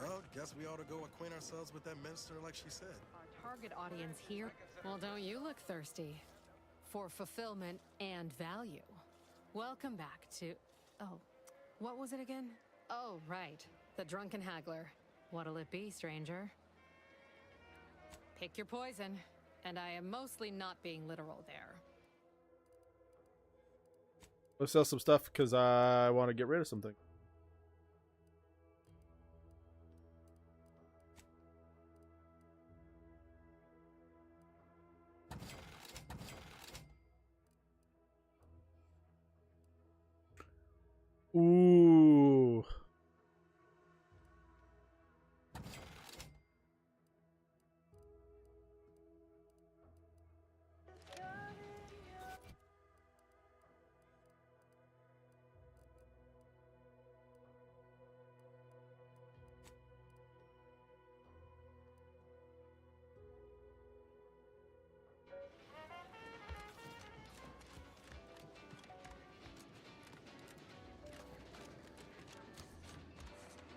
Well, guess we ought to go acquaint ourselves with that minister like she said. Our target audience here. Well, don't you look thirsty for fulfillment and value? Welcome back to... Oh, what was it again? Oh, right. The Drunken Haggler. What'll it be, stranger? Pick your poison. And I am mostly not being literal there. Let's sell some stuff because I want to get rid of something. Ooh.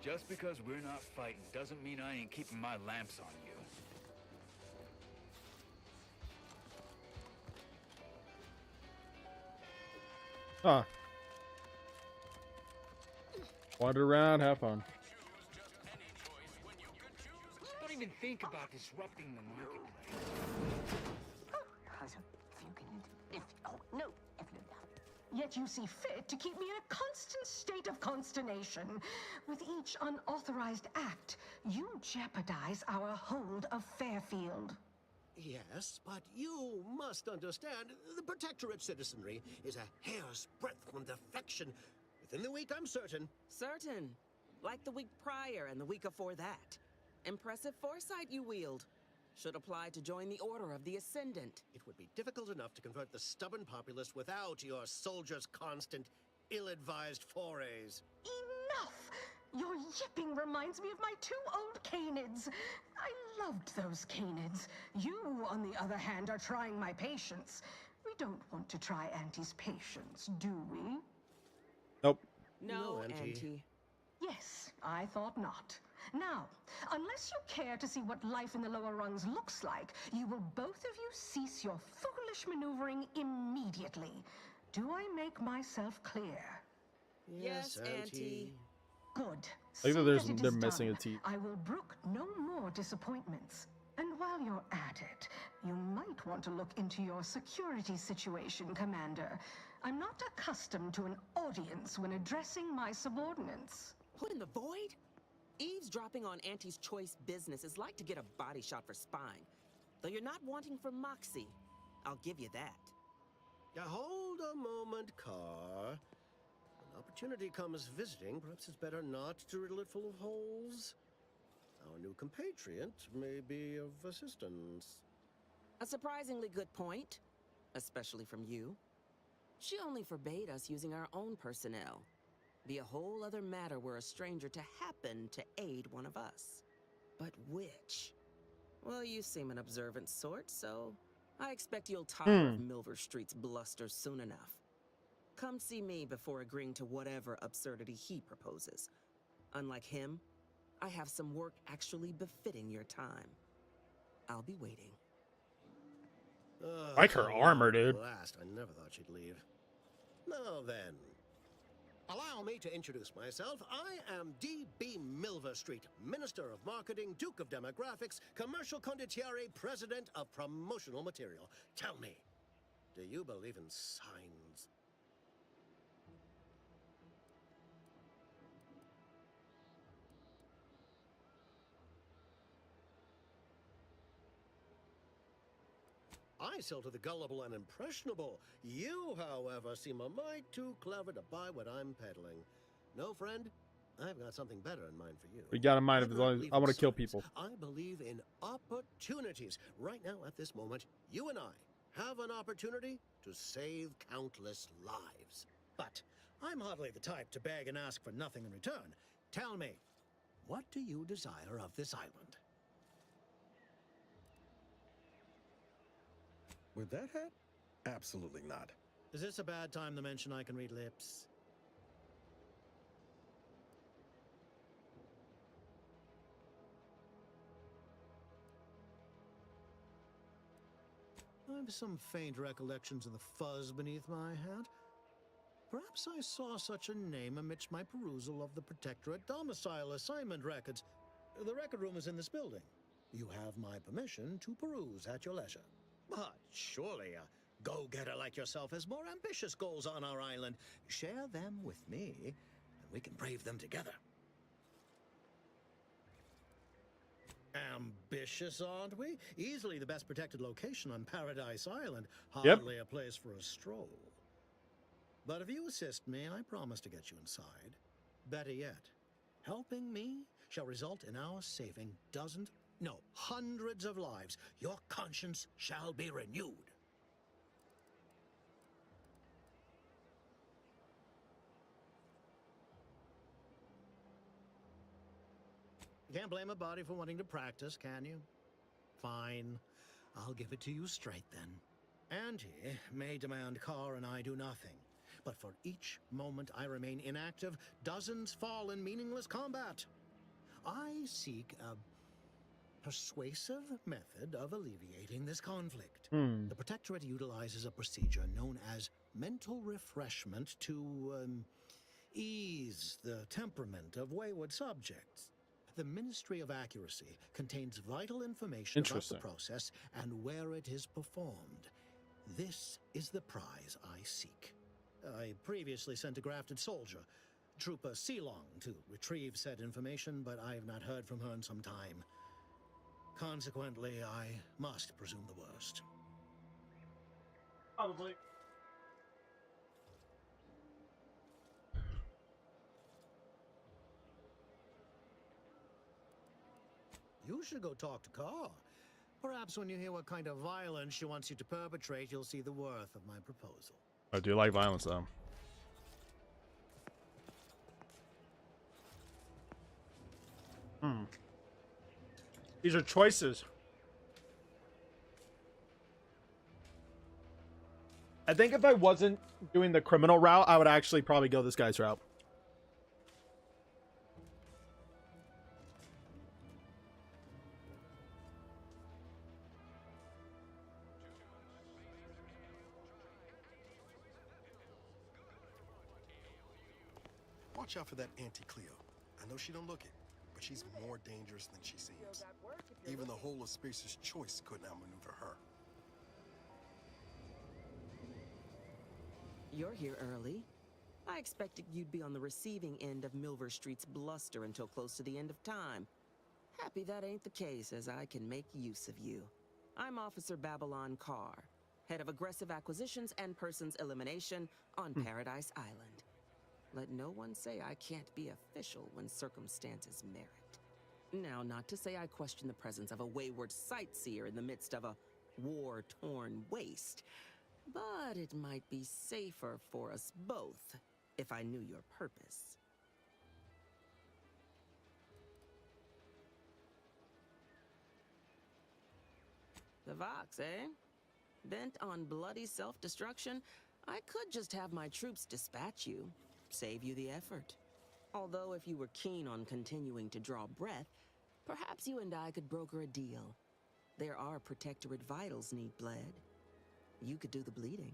Just because we're not fighting doesn't mean I ain't keeping my lamps on you. Huh. Wander around, have fun. Don't even think about disrupting the marketplace. Yet you see fit to keep me in a constant state of consternation. With each unauthorized act, you jeopardize our hold of Fairfield. Yes, but you must understand, the Protectorate citizenry is a hair's breadth from defection. Within the week, I'm certain. Certain. Like the week prior and the week before that. Impressive foresight you wield. Should apply to join the Order of the Ascendant. It would be difficult enough to convert the stubborn populace without your soldiers' constant, ill-advised forays. Enough! Your yipping reminds me of my 2 old canids. I loved those canids. You, on the other hand, are trying my patience. We don't want to try Auntie's patience, do we? Nope. No, Auntie. Yes, I thought not. Now, unless you care to see what life in the lower rungs looks like, you will both of you cease your foolish maneuvering immediately. Do I make myself clear? Yes, Auntie. Good. I think that Seeing they're it is missing done, a T. I will brook no more disappointments. And while you're at it, you might want to look into your security situation, Commander. I'm not accustomed to an audience when addressing my subordinates. What in the void? Eavesdropping on Auntie's choice business is like to get a body shot for spine. Though you're not wanting for moxie. I'll give you that. Now hold a moment, Carr. When opportunity comes visiting, perhaps it's better not to riddle it full of holes. Our new compatriot may be of assistance. A surprisingly good point. Especially from you. She only forbade us using our own personnel. Be a whole other matter were a stranger to happen to aid one of us. But which? Well, you seem an observant sort, so I expect you'll tire of Milver Street's bluster soon enough. Come see me before agreeing to whatever absurdity he proposes. Unlike him, I have some work actually befitting your time. I'll be waiting. Like her armor, dude. Last, I never thought she'd leave. Now then, allow me to introduce myself. I am D.B. Milver Street, Minister of Marketing, Duke of Demographics, Commercial Condottiere, President of Promotional Material. Tell me, do you believe in signs? I sell to the gullible and impressionable. You, however, seem a mite too clever to buy what I'm peddling. No, friend, I've got something better in mind for you. We got in mind if I want to kill people. I believe in opportunities. Right now, at this moment, you and I have an opportunity to save countless lives. But I'm hardly the type to beg and ask for nothing in return. Tell me, what do you desire of this island? With that hat? Absolutely not. Is this a bad time to mention I can read lips? I've some faint recollections of the fuzz beneath my hat. Perhaps I saw such a name amidst my perusal of the Protectorate domicile assignment records. The record room is in this building. You have my permission to peruse at your leisure. But surely a go-getter like yourself has more ambitious goals on our island. Share them with me, and we can brave them together. Ambitious, aren't we? Easily the best protected location on Paradise Island. Hardly a place for a stroll. But if you assist me, I promise to get you inside. Better yet, helping me shall result in our saving hundreds of lives. Your conscience shall be renewed. You can't blame a body for wanting to practice, can you? Fine. I'll give it to you straight then. Auntie may demand Carr and I do nothing, but for each moment I remain inactive, dozens fall in meaningless combat. I seek a persuasive method of alleviating this conflict. The Protectorate utilizes a procedure known as mental refreshment to ease the temperament of wayward subjects. The Ministry of Accuracy contains vital information about the process and where it is performed. This is the prize I seek. I previously sent a grafted soldier, Trooper Sealong, to retrieve said information, but I have not heard from her in some time. Consequently, I must presume the worst. Probably. You should go talk to Carr. Perhaps when you hear what kind of violence she wants you to perpetrate, you'll see the worth of my proposal. I do like violence, though. These are choices. I think if I wasn't doing the criminal route, I would actually probably go this guy's route. Watch out for that Auntie Cleo. I know she don't look it, but she's more dangerous than she seems. Even the whole of Spacer's Choice couldn't outmaneuver her. You're here early. I expected you'd be on the receiving end of Milver Street's bluster until close to the end of time. Happy that ain't the case, as I can make use of you. I'm Officer Babylon Carr, head of aggressive acquisitions and persons elimination on Paradise Island. Let no one say I can't be official when circumstances merit. Now, not to say I question the presence of a wayward sightseer in the midst of a war-torn waste, but it might be safer for us both if I knew your purpose. The Vox, eh? Bent on bloody self-destruction? I could just have my troops dispatch you. Save you the effort. Although if you were keen on continuing to draw breath, perhaps you and I could broker a deal. There are Protectorate vitals need bled. You could do the bleeding.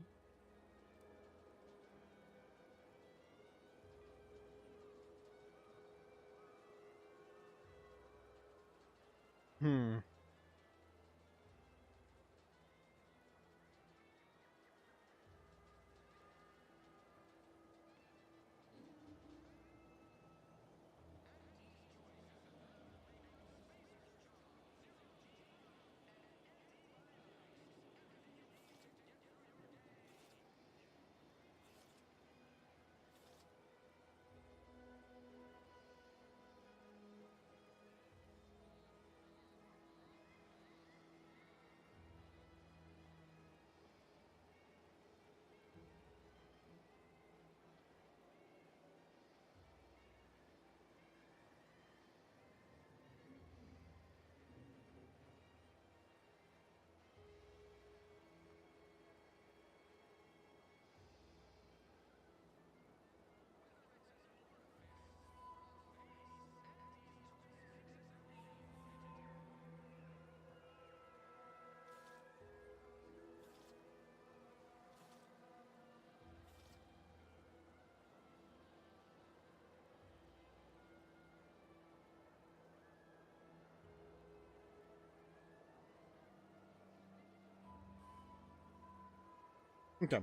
Okay.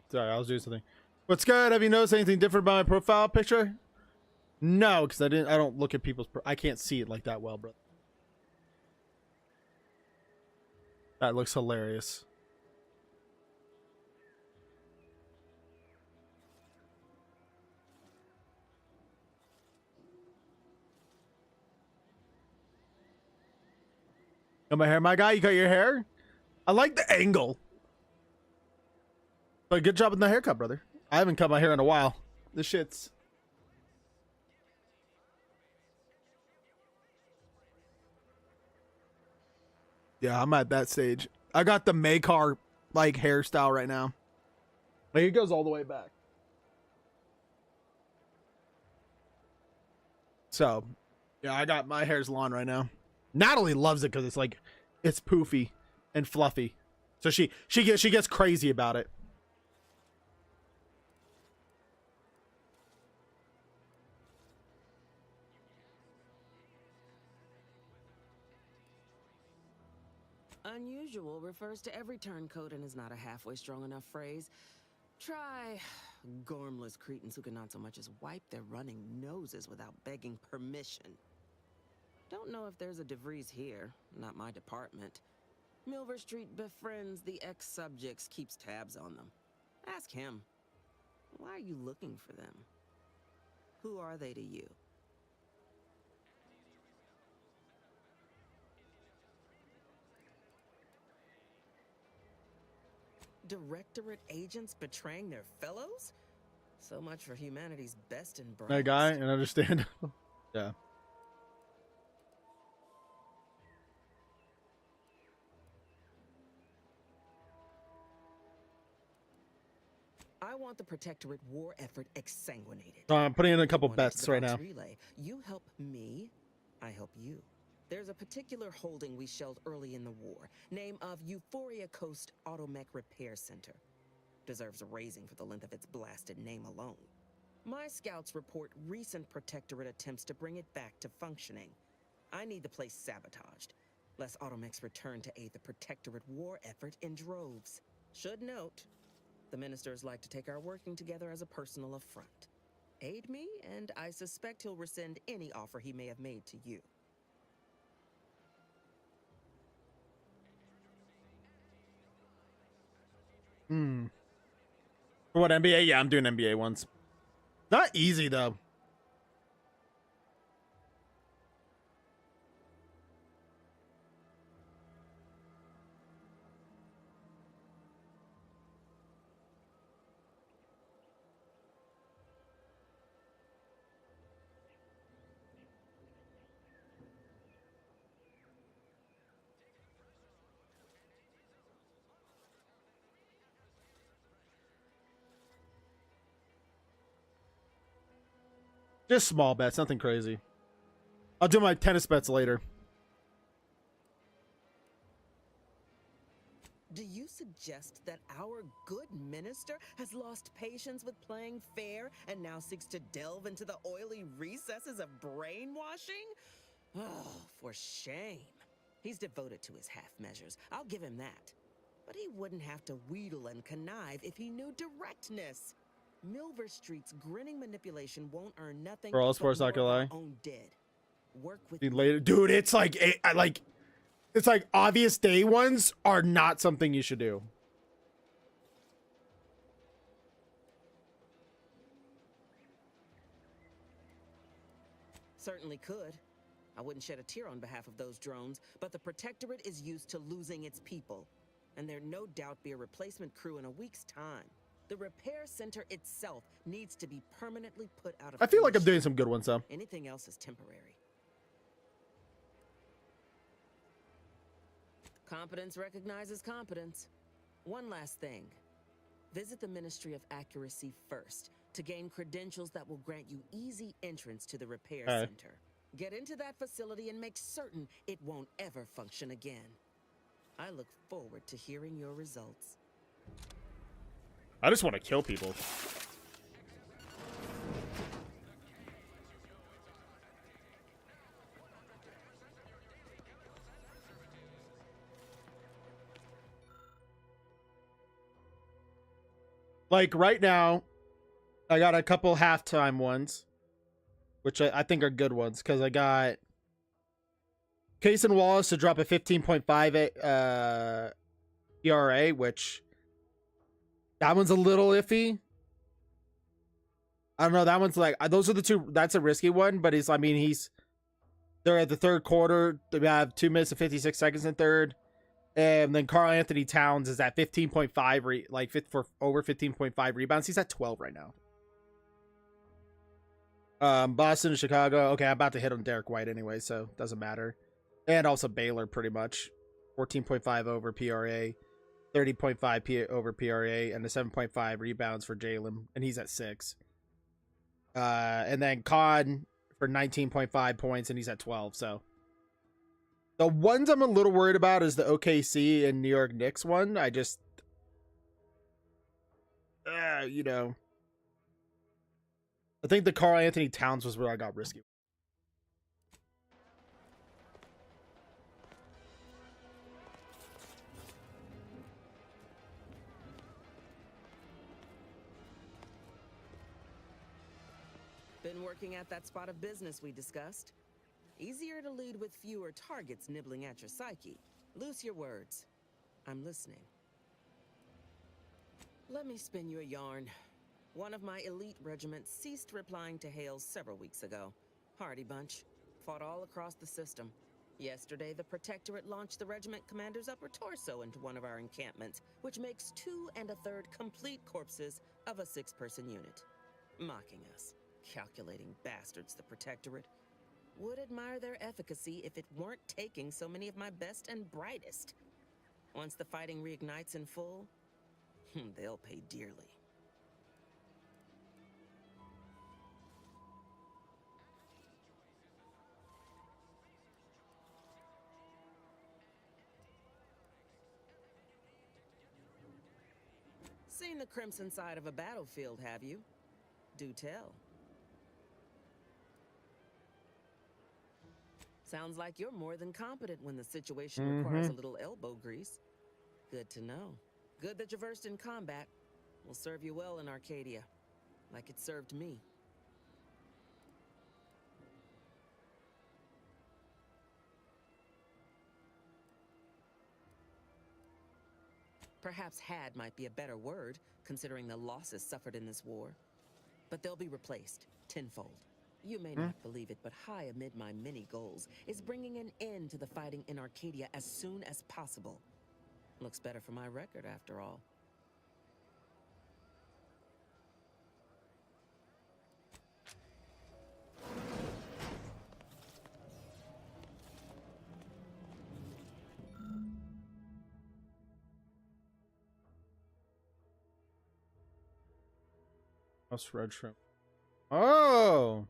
Sorry, I was doing something. What's good? Have you noticed anything different about my profile picture? No, because I don't look at people's. I can't see it like that well, bro. That looks hilarious. Got my hair, my guy. You got your hair? I like the angle. But good job with the haircut, brother. I haven't cut my hair in a while. This shit's... Yeah, I'm at that stage. I got the Makar like hairstyle right now. Like, it goes all the way back. So, yeah, I got my hair's long right now. Natalie loves it because it's like, it's poofy and fluffy. So she gets crazy about it. Unusual refers to every turncoat and is not a halfway strong enough phrase. Try gormless cretins who can not so much as wipe their running noses without begging permission. Don't know if there's a DeVries here, not my department. Milver Street befriends the ex-subjects, keeps tabs on them. Ask him. Why are you looking for them? Who are they to you? Directorate agents betraying their fellows? So much for humanity's best and brightest. That guy and understand. Yeah. I want the Protectorate war effort exsanguinated. I'm putting in a couple One bets to the right box now. Relay. You help me, I help you. There's a particular holding we shelled early in the war. Name of Euphoria Coast Automech Repair Center. Deserves a raising for the length of its blasted name alone. My scouts report recent Protectorate attempts to bring it back to functioning. I need the place sabotaged, lest Automechs return to aid the Protectorate war effort in droves. Should note, the ministers like to take our working together as a personal affront. Aid me, and I suspect he'll rescind any offer he may have made to you. For what, NBA? Yeah, I'm doing NBA ones. Not easy though. Just small bets, nothing crazy. I'll do my tennis bets later. Do you suggest that our good minister has lost patience with playing fair and now seeks to delve into the oily recesses of brainwashing? Oh, for shame. He's devoted to his half measures. I'll give him that. But he wouldn't have to wheedle and connive if he knew directness. Milver Street's grinning manipulation won't earn nothing. For all sports, but not gonna more lie. of our own dead. Work with Later, dude. It's like it's like obvious day ones are not something you should do. Certainly could. I wouldn't shed a tear on behalf of those drones, but the Protectorate is used to losing its people. And there'd no doubt be a replacement crew in a week's time. The repair center itself needs to be permanently put out of I feel like I'm commission. doing some good ones though. Anything else is temporary. Competence recognizes competence. One last thing. Visit the Ministry of Accuracy first to gain credentials that will grant you easy entrance to the repair All right. center. Get into that facility and make certain it won't ever function again. I look forward to hearing your results. I just want to kill people. Like right now, I got a couple halftime ones, which I think are good ones because I got Case and Wallace to drop a 15.5 ERA, which that one's a little iffy. I don't know. That one's like, those are the two. That's a risky one, but they're at the third quarter. They have 2 minutes and 56 seconds in third. And then Karl Anthony Towns is at 15.5, for over 15.5 rebounds. He's at 12 right now. Boston and Chicago. Okay, I'm about to hit on Derek White anyway, so doesn't matter. And also Baylor, pretty much. 14.5 over PRA, 30.5 over PRA, and the 7.5 rebounds for Jalen, and he's at 6. And then Con for 19.5 points, and he's at 12. So the ones I'm a little worried about is the OKC and New York Knicks one. I just, you know, I think the Karl Anthony Towns was where I got risky. Been working at that spot of business we discussed. Easier to lead with fewer targets nibbling at your psyche. Loose your words. I'm listening. Let me spin you a yarn. One of my elite regiments ceased replying to hails several weeks ago. Hardy bunch. Fought all across the system. Yesterday, the Protectorate launched the regiment commander's upper torso into one of our encampments, which makes 2 1/3 complete corpses of a 6-person unit. Mocking us. Calculating bastards, the Protectorate. Would admire their efficacy if it weren't taking so many of my best and brightest. Once the fighting reignites in full, they'll pay dearly. Seen the crimson side of a battlefield, have you? Do tell. Sounds like you're more than competent when the situation requires a little elbow grease. Good to know. Good that you're versed in combat. Will serve you well in Arcadia. Like it served me. Perhaps had might be a better word, considering the losses suffered in this war. But they'll be replaced, tenfold. You may not believe it, but high amid my many goals is bringing an end to the fighting in Arcadia as soon as possible. Looks better for my record, after all. What's red shrimp? Oh!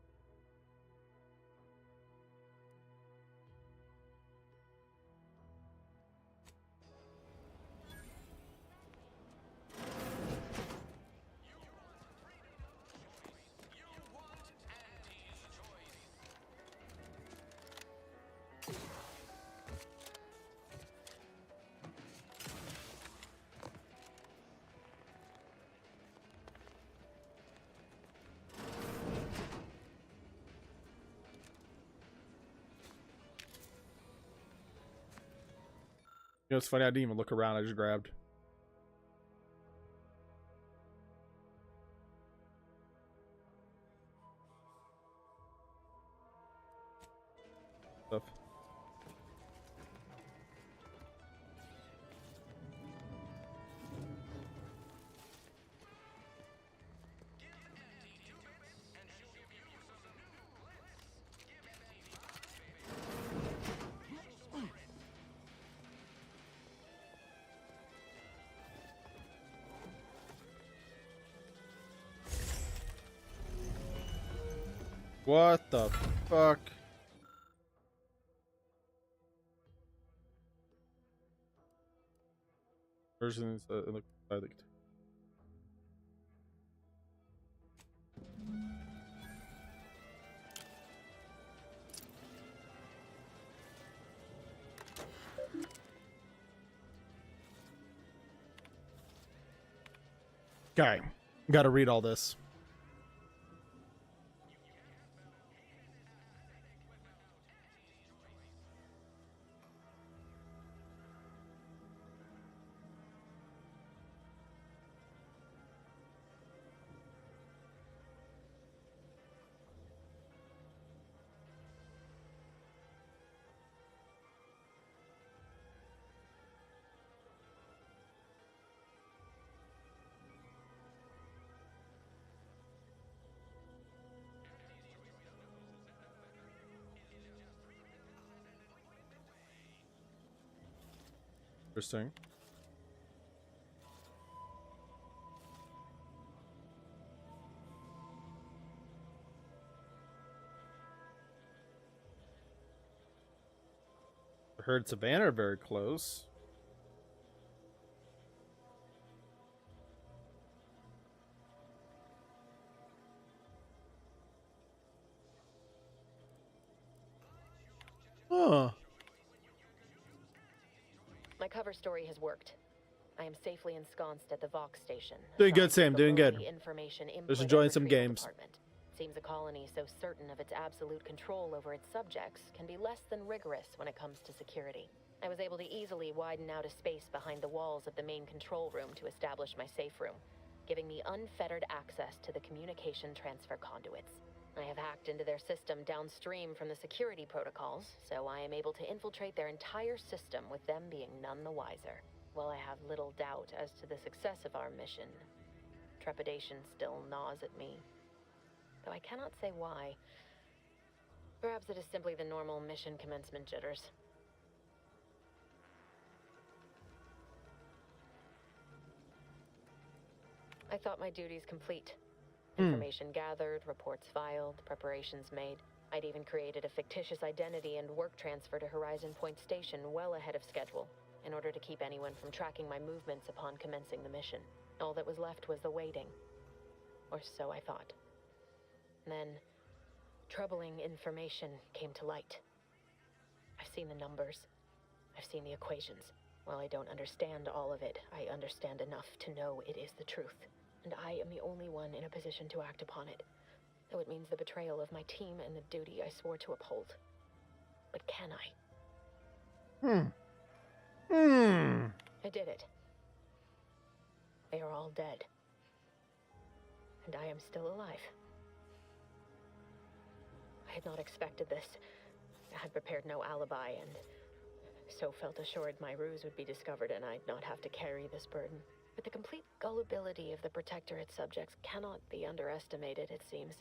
You know, it's funny, I didn't even look around, I just grabbed. Stuff. What the fuck? Versions look I think. Okay, gotta read all this. Interesting. I heard Savannah are very close. Huh. My cover story has worked. I am safely ensconced at the Vox station. Doing good, assigned to Sam. the Doing good. lowly information input Just and enjoying some retrieval games. department. Seems a colony so certain of its absolute control over its subjects can be less than rigorous when it comes to security. I was able to easily widen out a space behind the walls of the main control room to establish my safe room, giving me unfettered access to the communication transfer conduits. I have hacked into their system downstream from the security protocols, so I am able to infiltrate their entire system with them being none the wiser. While I have little doubt as to the success of our mission, trepidation still gnaws at me. Though I cannot say why. Perhaps it is simply the normal mission commencement jitters. I thought my duties complete. Information gathered, reports filed, preparations made. I'd even created a fictitious identity and work transfer to Horizon Point Station well ahead of schedule, in order to keep anyone from tracking my movements upon commencing the mission. All that was left was the waiting. Or so I thought. Then, troubling information came to light. I've seen the numbers. I've seen the equations. While I don't understand all of it, I understand enough to know it is the truth. And I am the only one in a position to act upon it. Though it means the betrayal of my team and the duty I swore to uphold. But can I? I did it. They are all dead. And I am still alive. I had not expected this. I had prepared no alibi, and so felt assured my ruse would be discovered and I'd not have to carry this burden. But the complete gullibility of the Protectorate subjects cannot be underestimated, it seems.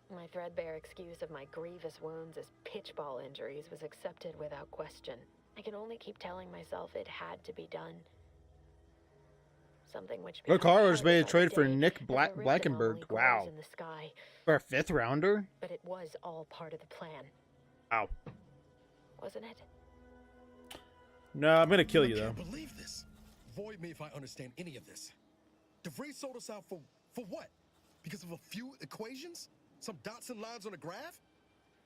My threadbare excuse of my grievous wounds as pitchball injuries was accepted without question. I can only keep telling myself it had to be done. Something which Look, Carlos made a trade for day Nick as the rift Blackenberg. anomaly Wow. glows in the sky. For a 5th rounder? But it was all part of the plan, Ow. wasn't it? No, I'm gonna kill you I though. can't believe this. Void me if I understand any of this. DeVries sold us out for what? Because of a few equations? Some dots and lines on a graph?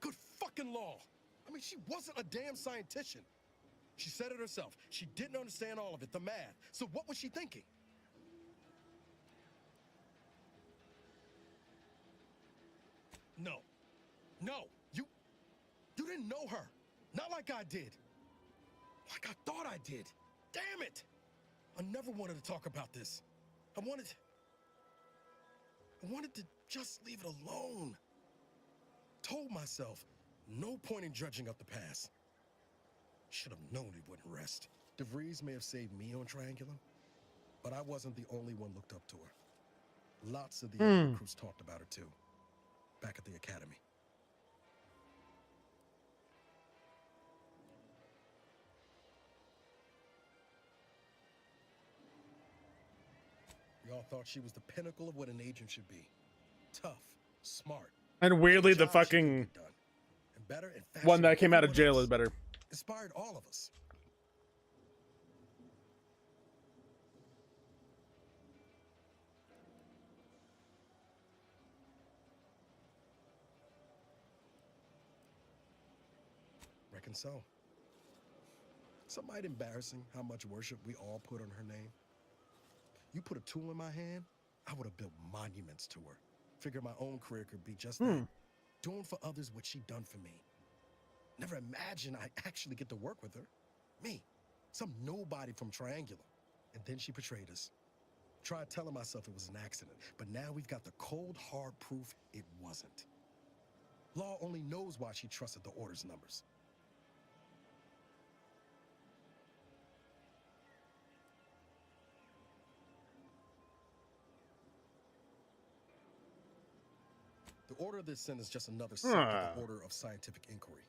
Good fucking law. I mean, she wasn't a damn scientician. She said it herself. She didn't understand all of it, the math. So what was she thinking? No. No. You didn't know her. Not like I did. Like I thought I did. Damn it! I never wanted to talk about this. I wanted to just leave it alone. Told myself, no point in judging up the past. Should have known it wouldn't rest. DeVries may have saved me on Triangulum, but I wasn't the only one looked up to her. Lots of the other recruits talked about her too, back at the academy. Y'all thought she was the pinnacle of what an agent should be. Tough, smart. And weirdly, the Job she could fucking get done. And better and faster one that than came out of everyone jail else. is better. Inspired all of us. Reckon so. Somewhat embarrassing how much worship we all put on her name. You put a tool in my hand, I would have built monuments to her. Figured my own career could be just that. Doing for others what she done for me. Never imagined I'd actually get to work with her. Me, some nobody from Triangulum. And then she betrayed us. Tried telling myself it was an accident, but now we've got the cold, hard proof it wasn't. Law only knows why she trusted the Order's numbers. The Order of this sin is just another step of the Order of Scientific Inquiry.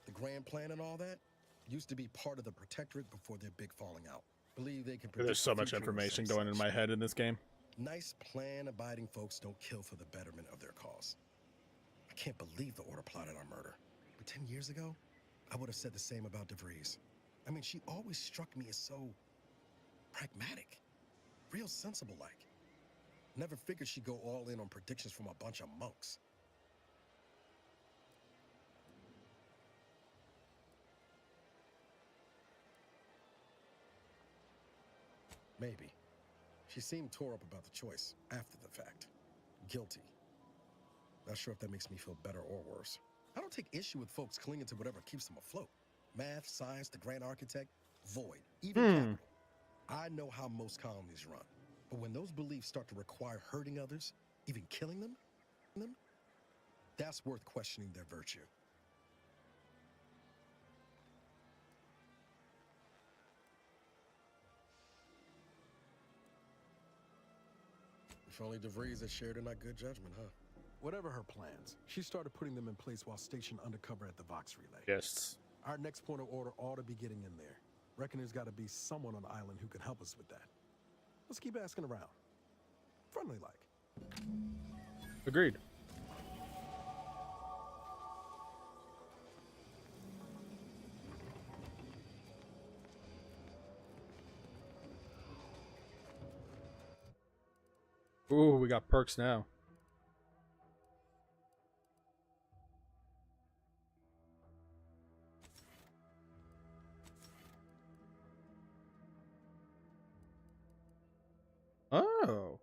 The grand plan and all that, Used to be part of the Protectorate before their big falling out. Believe they can There's predict so the much future with information some going in my head in this game. Nice plan abiding folks don't kill for the betterment of their cause. I can't believe the Order plotted our murder. But 10 years ago, I would have said the same about DeVries. I mean, she always struck me as so pragmatic, real sensible like. Never figured she'd go all in on predictions from a bunch of monks. Maybe. She seemed tore up about the choice after the fact. Guilty. Not sure if that makes me feel better or worse. I don't take issue with folks clinging to whatever keeps them afloat. Math, science, the grand architect, void, even capital. I know how most colonies run. But when those beliefs start to require hurting others, even killing them, that's worth questioning their virtue. If only DeVries had shared in our good judgment, huh? Whatever her plans, she started putting them in place while stationed undercover at the Vox Relay. Yes. Our next point of order ought to be getting in there. Reckon there's got to be someone on the island who can help us with that. Let's keep asking around. Friendly like. Agreed. Ooh, we got perks now. Oh.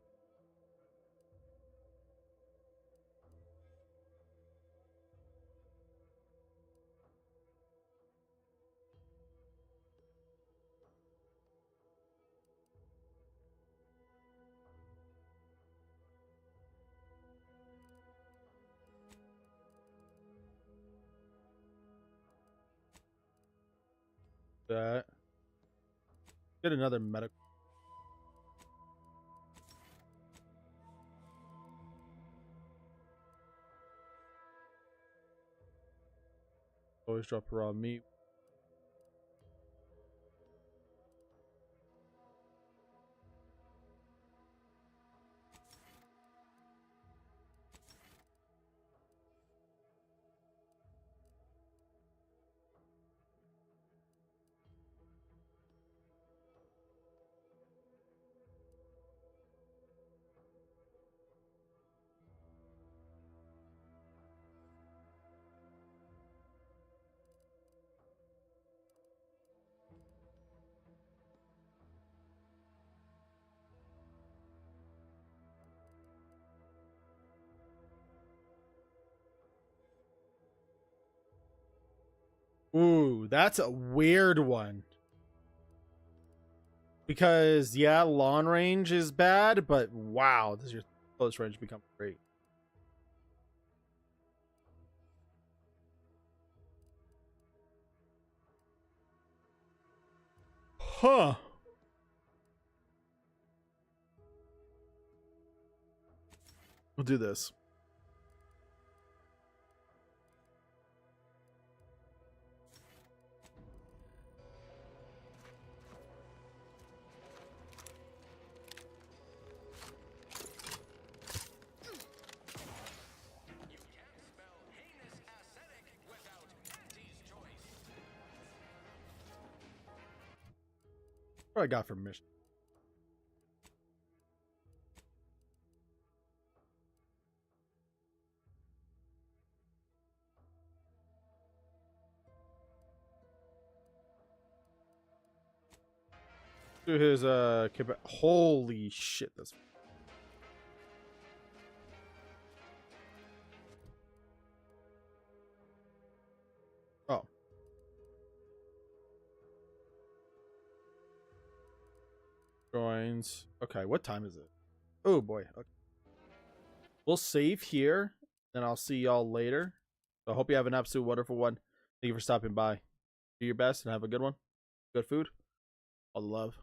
That. Get another medical. Always drop raw meat. Ooh, that's a weird one. Because, yeah, long range is bad, but wow, does your close range become great. Huh. We'll do this. What I got for mission? To his holy shit, this. Oh. Joins. Okay, what time is it? Oh boy. Okay. We'll save here, and I'll see y'all later. So I hope you have an absolute wonderful one. Thank you for stopping by. Do your best and have a good one. Good food. All the love.